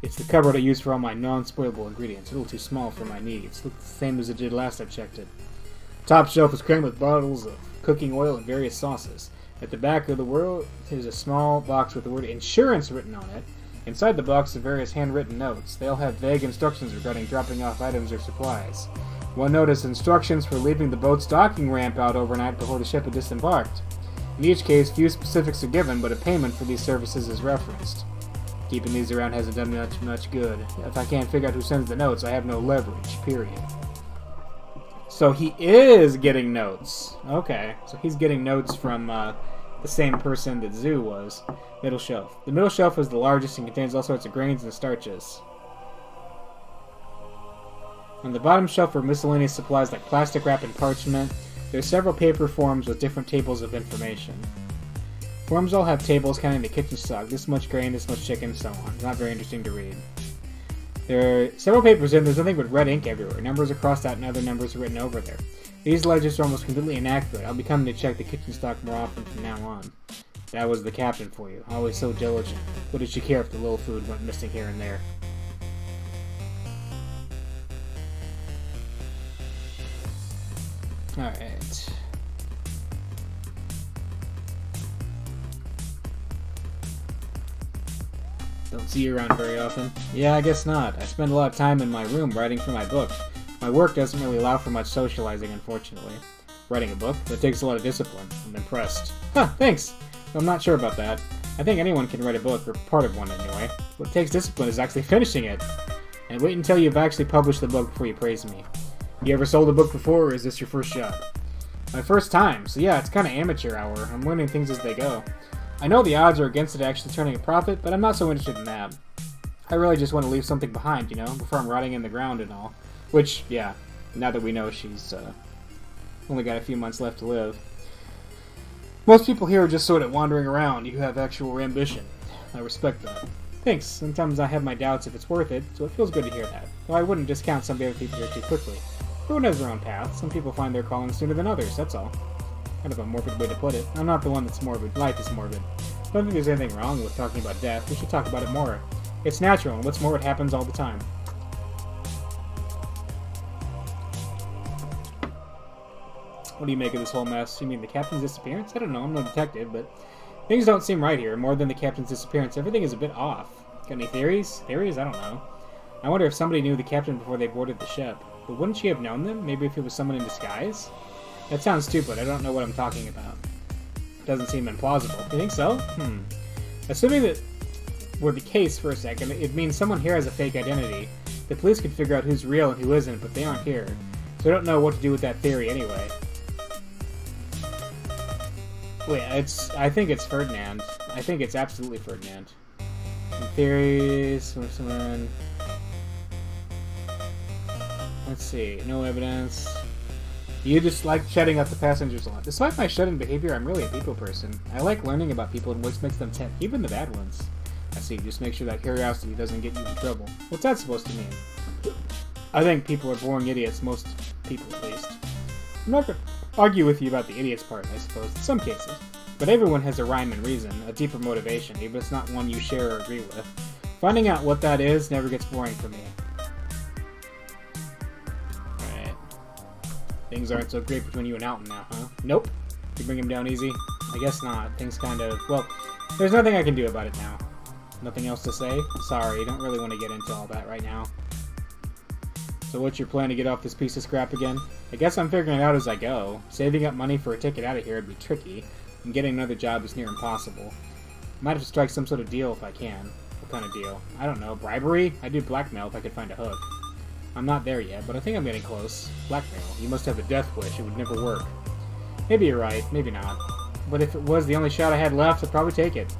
It's the cupboard I use for all my non-spoilable ingredients. A little too small for my needs. Looks the same as it did last I checked it. Top shelf is crammed with bottles of cooking oil and various sauces. At the back of the world is a small box with the word insurance written on it. Inside the box are various handwritten notes. They all have vague instructions regarding dropping off items or supplies. One note is instructions for leaving the boat's docking ramp out overnight before the ship had disembarked. In each case, few specifics are given, but a payment for these services is referenced. Keeping these around hasn't done much good. If I can't figure out who sends the notes, I have no leverage, period. So he is getting notes. Okay, so he's getting notes from the same person that Zoo was. Middle shelf. The middle shelf is the largest and contains all sorts of grains and starches. On the bottom shelf are miscellaneous supplies like plastic wrap and parchment. There are several paper forms with different tables of information. Forms all have tables counting the kitchen stock. This much grain, this much chicken, so on. Not very interesting to read. There are several papers in. There's nothing but red ink everywhere. Numbers are crossed out and other numbers are written over there. These ledgers are almost completely inaccurate. I'll be coming to check the kitchen stock more often from now on. That was the captain for you. Always so diligent. What did she care if the little food went missing here and there? Alright. Don't see you around very often. Yeah, I guess not. I spend a lot of time in my room writing for my book. My work doesn't really allow for much socializing, unfortunately. Writing a book? That takes a lot of discipline. I'm impressed. Huh, thanks! I'm not sure about that. I think anyone can write a book, or part of one anyway. What takes discipline is actually finishing it. And wait until you've actually published the book before you praise me. You ever sold a book before, or is this your first shot? My first time, so yeah, it's kind of amateur hour. I'm learning things as they go. I know the odds are against it actually turning a profit, but I'm not so interested in that. I really just want to leave something behind, you know, before I'm rotting in the ground and all. Which, yeah, now that we know she's only got a few months left to live. Most people here are just sort of wandering around. You have actual ambition. I respect that. Thanks. Sometimes I have my doubts if it's worth it, so it feels good to hear that. Though I wouldn't discount some other people here too quickly. Everyone has their own path. Some people find their calling sooner than others, that's all. Kind of a morbid way to put it. I'm not the one that's morbid. Life is morbid. I don't think there's anything wrong with talking about death. We should talk about it more. It's natural, and what's more, it happens all the time. What do you make of this whole mess? You mean the captain's disappearance? I don't know, I'm no detective, but things don't seem right here. More than the captain's disappearance, everything is a bit off. Got any theories? Theories? I don't know. I wonder if somebody knew the captain before they boarded the ship. But wouldn't she have known them? Maybe if it was someone in disguise? That sounds stupid. I don't know what I'm talking about. Doesn't seem implausible. You think so? Assuming that were the case for a second, it means someone here has a fake identity. The police could figure out who's real and who isn't, but they aren't here. So I don't know what to do with that theory anyway. Wait, I think it's Ferdinand. I think it's absolutely Ferdinand. Theories, someone... Let's see, no evidence. You just like chatting up the passengers a lot. Despite my shut-in behavior, I'm really a people person. I like learning about people and what makes them tick, even the bad ones. I see, just make sure that curiosity doesn't get you in trouble. What's that supposed to mean? I think people are boring idiots, most people at least. I'm not going to argue with you about the idiots part, I suppose, in some cases. But everyone has a rhyme and reason, a deeper motivation, even if it's not one you share or agree with. Finding out what that is never gets boring for me. Alright. Things aren't so great between you and Alton now, huh? Nope. You bring him down easy? I guess not. Things kind of... Well, there's nothing I can do about it now. Nothing else to say? Sorry, don't really want to get into all that right now. So what's your plan to get off this piece of scrap again? I guess I'm figuring it out as I go. Saving up money for a ticket out of here would be tricky, and getting another job is near impossible. Might have to strike some sort of deal if I can. What kind of deal? I don't know. Bribery? I'd do blackmail if I could find a hook. I'm not there yet, but I think I'm getting close. Blackmail? You must have a death wish. It would never work. Maybe you're right. Maybe not. But if it was the only shot I had left, I'd probably take it.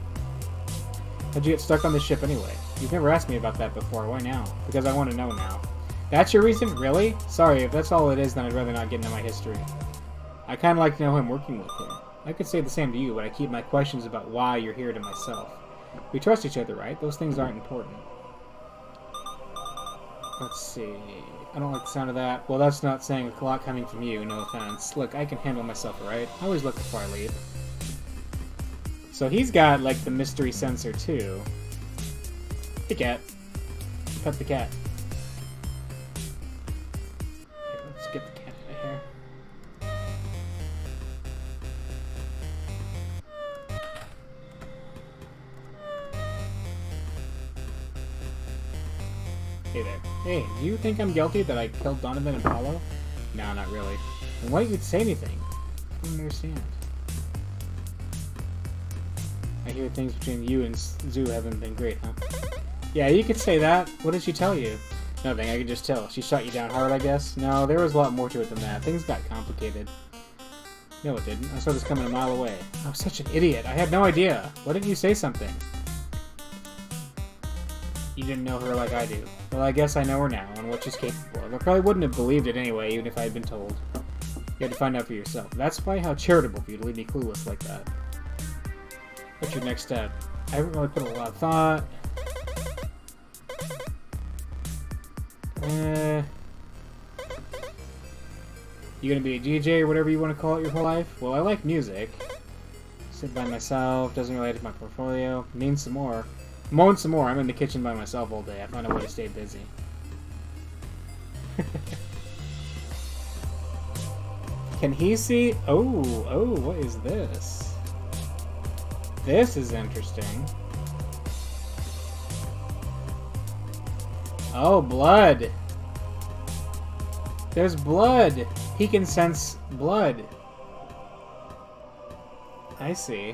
How'd you get stuck on this ship anyway? You've never asked me about that before. Why now? Because I want to know now. That's your reason? Really? Sorry, if that's all it is, then I'd rather not get into my history. I kind of like to know who I'm working with here. I could say the same to you, but I keep my questions about why you're here to myself. We trust each other, right? Those things aren't important. Let's see... I don't like the sound of that. Well, that's not saying a lot coming from you, no offense. Look, I can handle myself, alright? I always look before I leave. So he's got, like, the mystery sensor, too. The cat. Pet the cat. Here, let's get the cat out of here. Hey there. Hey, do you think I'm guilty that I killed Donovan and Paulo? No, not really. Then why don't you say anything? I don't understand. I hear things between you and Zoo haven't been great, huh? Yeah, you could say that. What did she tell you? Nothing, I could just tell. She shot you down hard, I guess? No, there was a lot more to it than that. Things got complicated. No, it didn't. I saw this coming a mile away. I was such an idiot. I had no idea. Why didn't you say something? You didn't know her like I do. Well, I guess I know her now, and what she's capable of. I probably wouldn't have believed it anyway, even if I had been told. You had to find out for yourself. That's why how charitable of you to leave me clueless like that. What's your next step? I haven't really put a lot of thought. You gonna be a DJ or whatever you want to call it your whole life? Well, I like music. Sit by myself, doesn't relate to my portfolio. Means some more. Moan some more. I'm in the kitchen by myself all day. I find a way to stay busy. Can he see? Oh, what is this? This is interesting. Oh, blood. There's blood. He can sense blood. I see.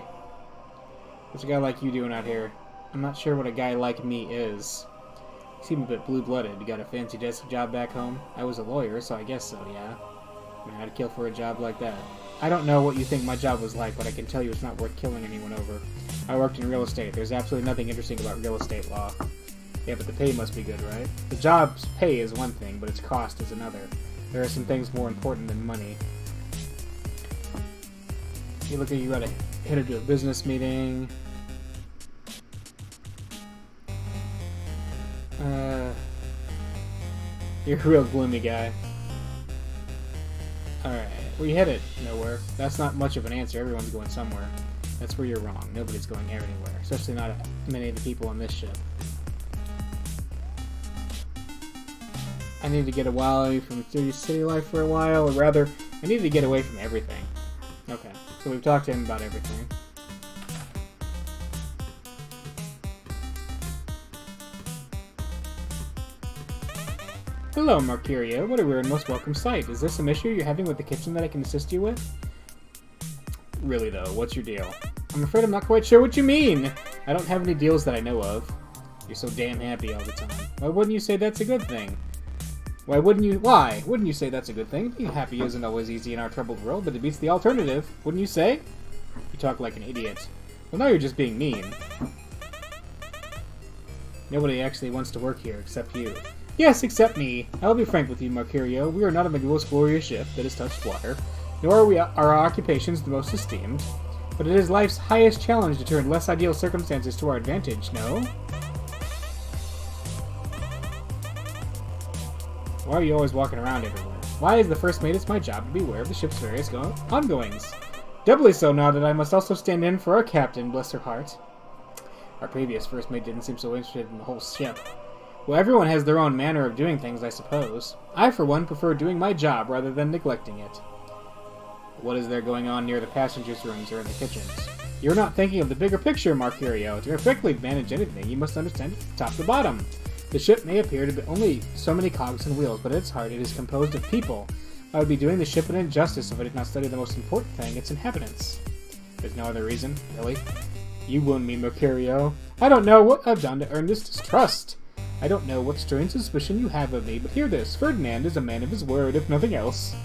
What's a guy like you doing out here? I'm not sure what a guy like me is. You seem a bit blue-blooded. You got a fancy desk job back home? I was a lawyer, so I guess so, yeah. Man, I'd kill for a job like that. I don't know what you think my job was like, but I can tell you it's not worth killing anyone over. I worked in real estate. There's absolutely nothing interesting about real estate law. Yeah, but the pay must be good, right? The job's pay is one thing, but its cost is another. There are some things more important than money. You look like you gotta head into a business meeting. You're a real gloomy guy. Alright, where you headed? Nowhere. That's not much of an answer. Everyone's going somewhere. That's where you're wrong. Nobody's going anywhere. Especially not many of the people on this ship. I need to get away from city life for a while, or rather, I need to get away from everything. Okay, so we've talked to him about everything. Hello, Marcurio. What a weird and most welcome sight. Is there some issue you're having with the kitchen that I can assist you with? Really, though, what's your deal? I'm afraid I'm not quite sure what you mean. I don't have any deals that I know of. You're so damn happy all the time. Why wouldn't you say that's a good thing? Why wouldn't you say that's a good thing? Being happy isn't always easy in our troubled world, but it beats the alternative. Wouldn't you say? You talk like an idiot. Well, now you're just being mean. Nobody actually wants to work here except you. Yes, except me. I'll be frank with you, Marcurio. We are not a most glorious ship that has touched water, nor are our occupations the most esteemed. But it is life's highest challenge to turn less ideal circumstances to our advantage, no? Why are you always walking around everywhere? Why is the first mate? It's my job to be aware of the ship's various ongoings. Doubly so now that I must also stand in for our captain, bless her heart. Our previous first mate didn't seem so interested in the whole ship. Well, everyone has their own manner of doing things, I suppose. I, for one, prefer doing my job rather than neglecting it. What is there going on near the passengers' rooms or in the kitchens? You're not thinking of the bigger picture, Mercurio. To effectively manage anything, you must understand it from top to bottom. The ship may appear to be only so many cogs and wheels, but at its heart it is composed of people. I would be doing the ship an injustice if I did not study the most important thing, its inhabitants. There's no other reason, really. You wound me, Mercurio. I don't know what I've done to earn this distrust. I don't know what strange suspicion you have of me, but hear this. Ferdinand is a man of his word, if nothing else.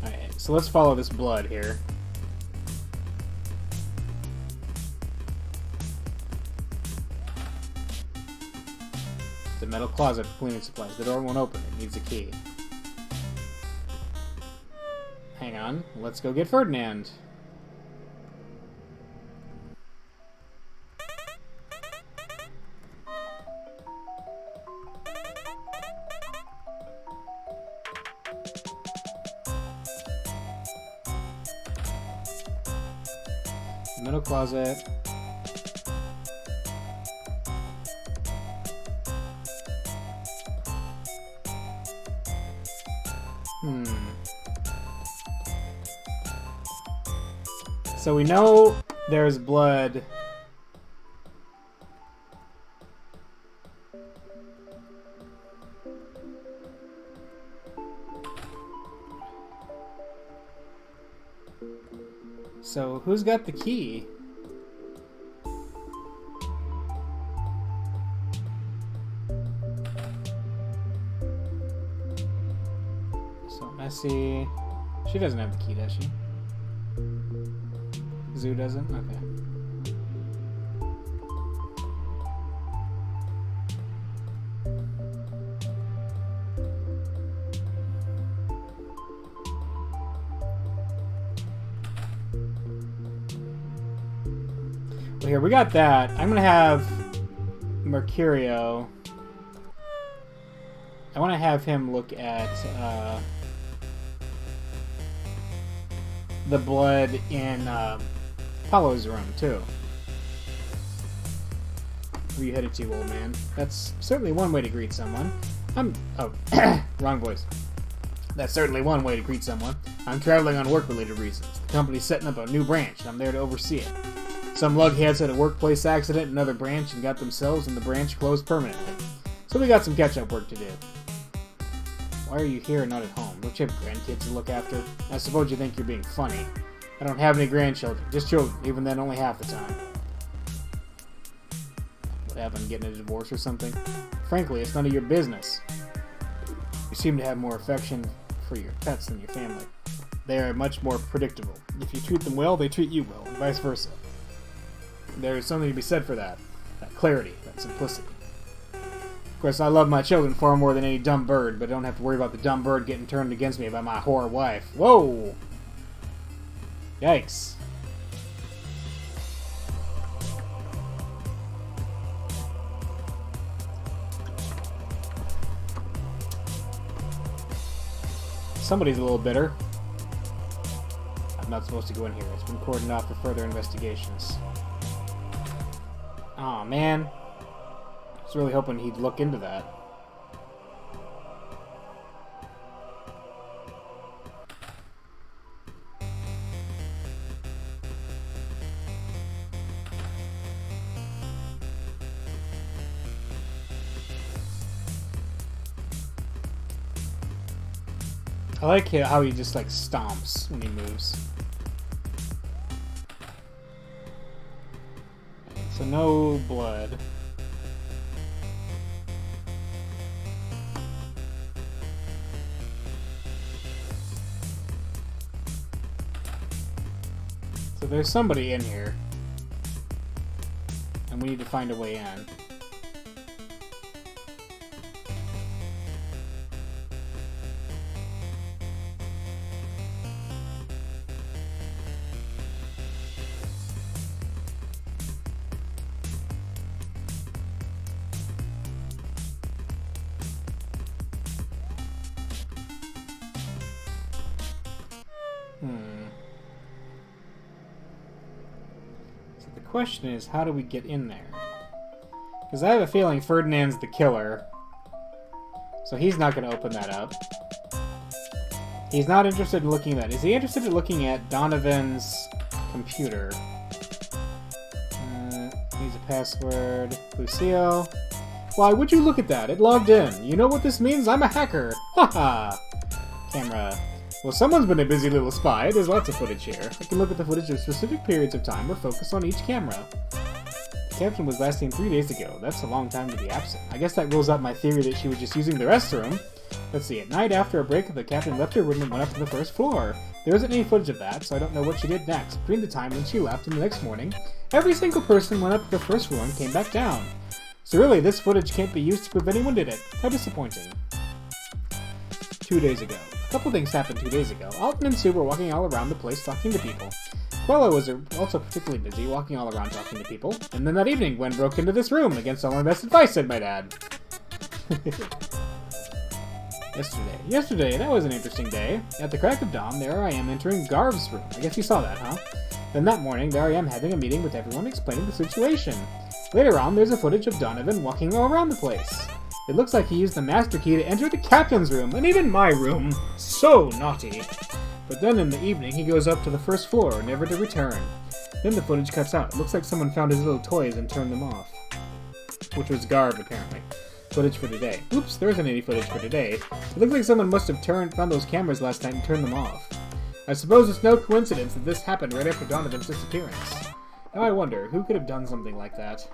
Alright, so let's follow this blood here. It's a metal closet for cleaning supplies. The door won't open. It needs a key. Hang on. Let's go get Ferdinand. Metal closet. So we know there's blood. So who's got the key? So Messi. She doesn't have the key, does she? Zoo doesn't? Okay. Well, here, we got that. I'm gonna have Mercurio. I want to have him look at the blood in Apollo's room, too. Where are you headed to, old man? That's certainly one way to greet someone. Oh, wrong voice. That's certainly one way to greet someone. I'm traveling on work-related reasons. The company's setting up a new branch, and I'm there to oversee it. Some lugheads had a workplace accident in another branch and got themselves and the branch closed permanently. So we got some catch-up work to do. Why are you here and not at home? Don't you have grandkids to look after? I suppose you think you're being funny. I don't have any grandchildren, just children, even then only half the time. What happened, getting a divorce or something? Frankly, it's none of your business. You seem to have more affection for your pets than your family. They are much more predictable. If you treat them well, they treat you well, and vice versa. There is something to be said for that. That clarity, that simplicity. Of course, I love my children far more than any dumb bird, but I don't have to worry about the dumb bird getting turned against me by my whore wife. Whoa! Yikes. Somebody's a little bitter. I'm not supposed to go in here. It's been cordoned off for further investigations. Aw, man. I was really hoping he'd look into that. I like how he just like stomps when he moves. So no blood. So there's somebody in here. And we need to find a way in. So the question is, how do we get in there? Because I have a feeling Ferdinand's the killer. So he's not going to open that up. He's not interested in looking at that. Is he interested in looking at Donovan's computer? Use a password. Lucio. Why would you look at that? It logged in. You know what this means? I'm a hacker. Haha. Camera. Well, someone's been a busy little spy. There's lots of footage here. I can look at the footage of specific periods of time or focus on each camera. The captain was last seen 3 days ago. That's a long time to be absent. I guess that rules out my theory that she was just using the restroom. Let's see. At night after a break, the captain left her room and went up to the first floor. There isn't any footage of that, so I don't know what she did next. Between the time when she left and the next morning, every single person went up to the first floor and came back down. So really, this footage can't be used to prove anyone did it. How disappointing. 2 days ago. A couple things happened 2 days ago. Alton and Sue were walking all around the place talking to people. Quello was also particularly busy walking all around talking to people. And then that evening, Gwen broke into this room against all my best advice, said my dad. Yesterday, that was an interesting day. At the crack of dawn, there I am entering Garv's room. I guess you saw that, huh? Then that morning, there I am having a meeting with everyone explaining the situation. Later on, there's a footage of Donovan walking all around the place. It looks like he used the master key to enter the captain's room, and even my room. So naughty. But then in the evening, he goes up to the first floor, never to return. Then the footage cuts out. It looks like someone found his little toys and turned them off. Which was Garv, apparently. Footage for today. Oops, there isn't any footage for today. It looks like someone must have found those cameras last night and turned them off. I suppose it's no coincidence that this happened right after Donovan's disappearance. Now I wonder, who could have done something like that?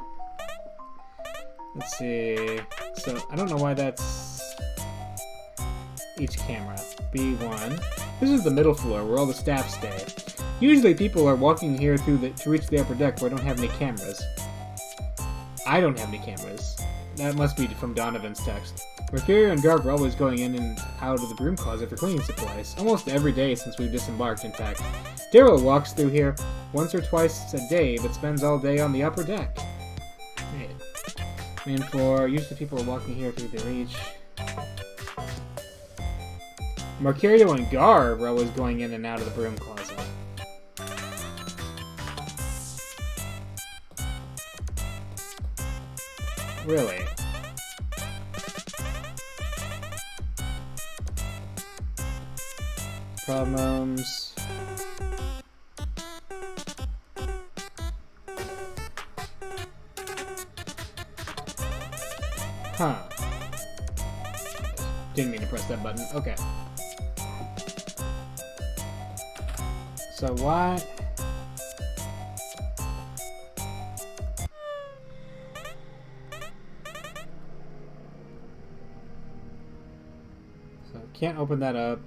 Let's see... So, I don't know why that's... each camera. B1. This is the middle floor, where all the staff stay. Usually people are walking here to reach the upper deck where I don't have any cameras. I don't have any cameras. That must be from Donovan's text. Mercurio and Garv are always going in and out of the broom closet for cleaning supplies. Almost every day since we've disembarked, in fact. Daryl walks through here once or twice a day, but spends all day on the upper deck. Main floor. Usually people are walking here through the reach. Mercurio and Garv are always going in and out of the broom closet. Really? Problems. Huh. Didn't mean to press that button. Okay. So what? So can't open that up.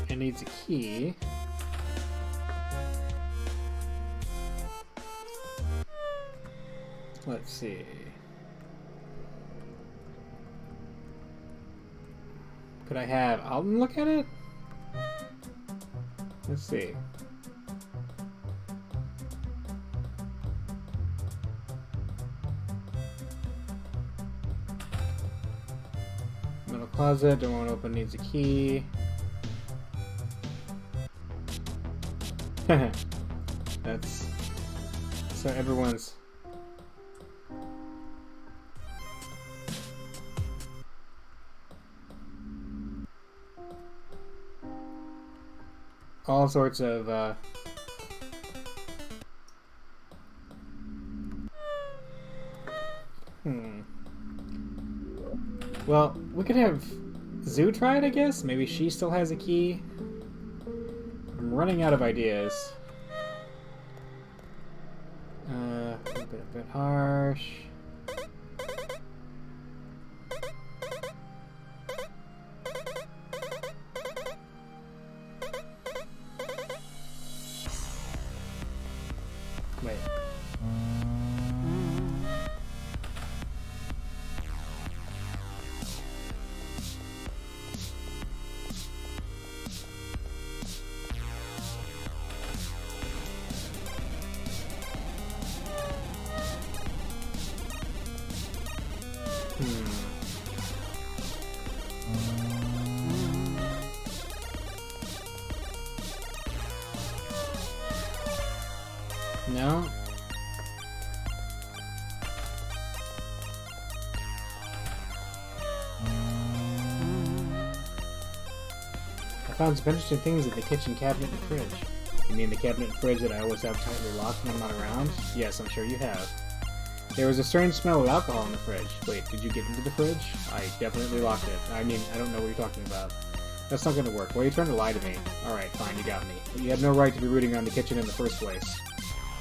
It needs a key. Let's see. Could I have Alton look at it? Let's see. Middle closet, don't want to open, needs a key. That's... So everyone's... all sorts of, Well, we could have Zoo try it, I guess? Maybe she still has a key? I'm running out of ideas. A bit harsh. Wait. found some interesting things in the kitchen cabinet and fridge. You mean the cabinet and fridge that I always have tightly locked when I'm not around? Yes, I'm sure you have. There was a strange smell of alcohol in the fridge. Wait, did you get into the fridge? I definitely locked it. I mean, I don't know what you're talking about. That's not going to work. Why are you trying to lie to me? Alright, fine, you got me. But you had no right to be rooting around the kitchen in the first place.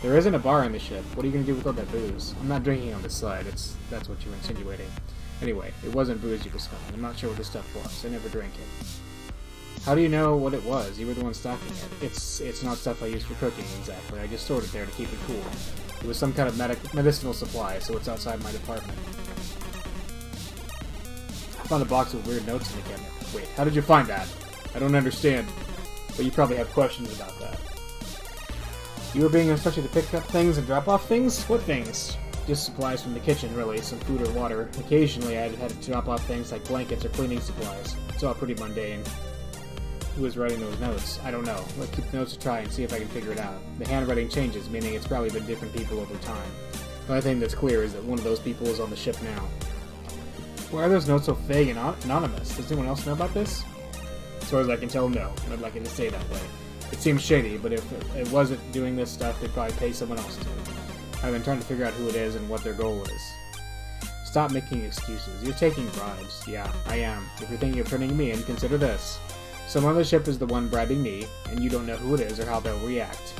There isn't a bar in the ship. What are you going to do with all that booze? I'm not drinking on this side. That's what you were insinuating. Anyway, it wasn't booze you were smelling. I'm not sure what the stuff was. I never drank it. How do you know what it was? You were the one stocking it. It's not stuff I use for cooking, exactly. I just stored it there to keep it cool. It was some kind of medicinal supply, so it's outside my department. I found a box with weird notes in the cabinet. Wait, how did you find that? I don't understand. But you probably have questions about that. You were being instructed to pick up things and drop off things? What things? Just supplies from the kitchen, really. Some food or water. Occasionally, I had to drop off things like blankets or cleaning supplies. It's all pretty mundane. Who was writing those notes? I don't know. Let's keep the notes to try and see if I can figure it out. The handwriting changes, meaning it's probably been different people over time. The only thing that's clear is that one of those people is on the ship now. Why are those notes so vague and anonymous? Does anyone else know about this? As far as I can tell, no. I'd like it to stay that way. It seems shady, but if it wasn't doing this stuff, they'd probably pay someone else to. I've been trying to figure out who it is and what their goal is. Stop making excuses. You're taking bribes. Yeah, I am. If you're thinking of turning me in, consider this. Someone on the ship is the one bribing me, and you don't know who it is or how they'll react.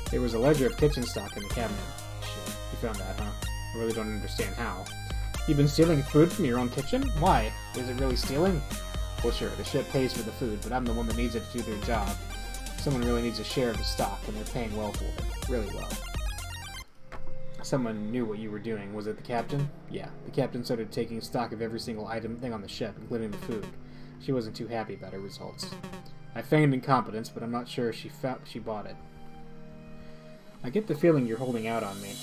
There was a ledger of kitchen stock in the cabinet. Shit, you found that, huh? I really don't understand how. You've been stealing food from your own kitchen? Why? Is it really stealing? Well, sure, the ship pays for the food, but I'm the one that needs it to do their job. Someone really needs a share of the stock, and they're paying well for it. Really well. Someone knew what you were doing. Was it the captain? Yeah, the captain started taking stock of every single thing on the ship, including the food. She wasn't too happy about her results. I feigned incompetence, but I'm not sure she bought it. I get the feeling you're holding out on me.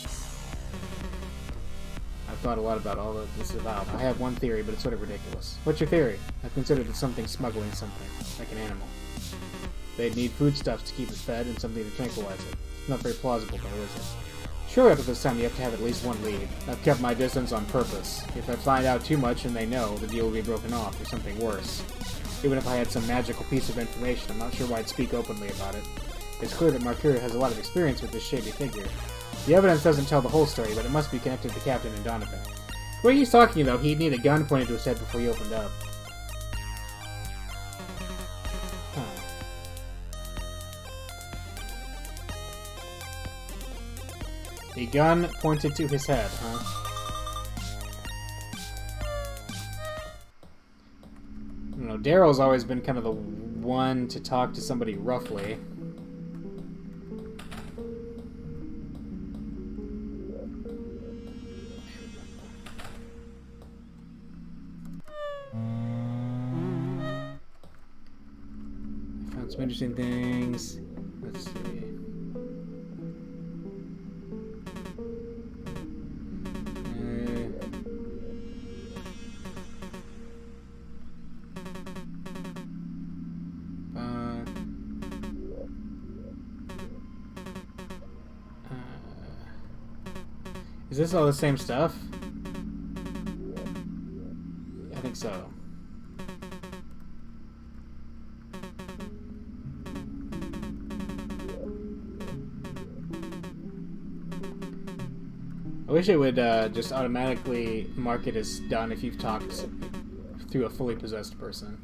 I've thought a lot about all that this is about. I have one theory, but it's sort of ridiculous. What's your theory? I've considered it something smuggling something, like an animal. They'd need foodstuffs to keep it fed and something to tranquilize it. It's not very plausible, though, is it? Surely after this time you have to have at least one lead. I've kept my distance on purpose. If I find out too much and they know, the deal will be broken off, or something worse. Even if I had some magical piece of information, I'm not sure why I'd speak openly about it. It's clear that Marcuria has a lot of experience with this shady figure. The evidence doesn't tell the whole story, but it must be connected to Captain and Donovan. The way he's talking, though, he'd need a gun pointed to his head before he opened up. A gun pointed to his head, huh? I don't know, Daryl's always been kind of the one to talk to somebody roughly. I found some interesting things. Let's see. Is this all the same stuff? I think so. I wish it would just automatically mark it as done if you've talked through a fully possessed person.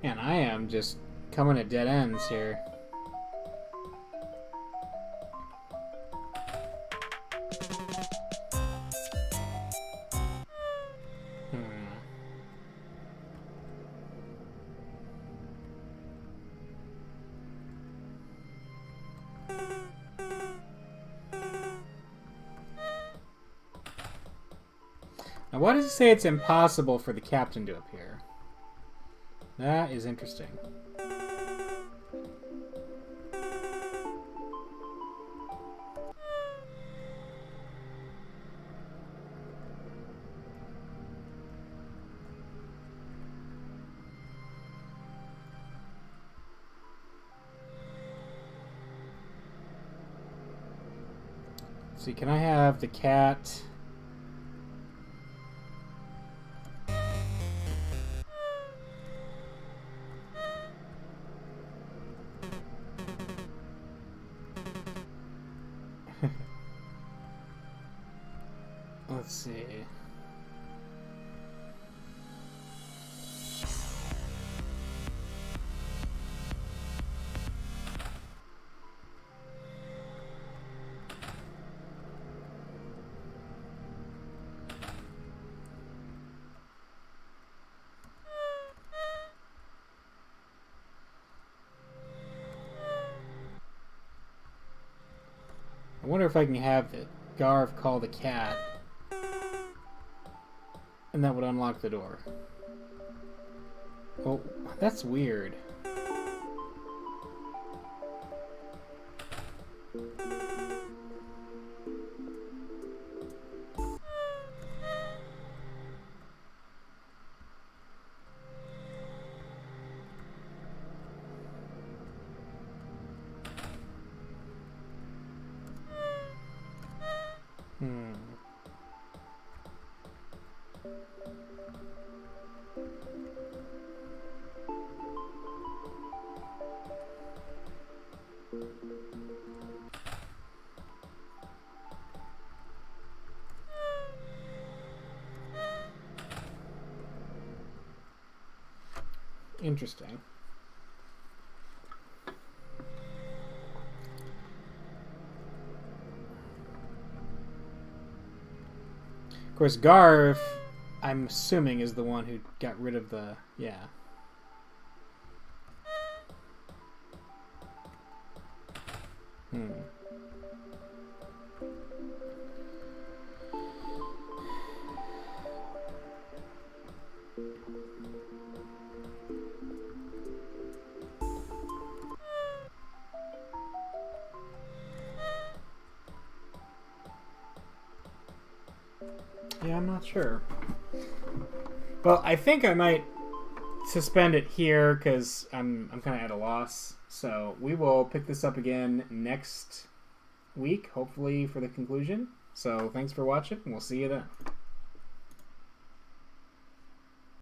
Man, I am just coming at dead ends here. Now, why does it say it's impossible for the captain to appear? That is interesting. Let's see, can I have the cat? Let's see. I wonder if I can have the Garv call the cat. And that would unlock the door. Oh, that's weird. Interesting. Of course, Garv, I'm assuming, is the one who got rid of the... yeah. Yeah, I'm not sure. Well, I think I might suspend it here because I'm kind of at a loss. So we will pick this up again next week, hopefully for the conclusion. So thanks for watching, and we'll see you then.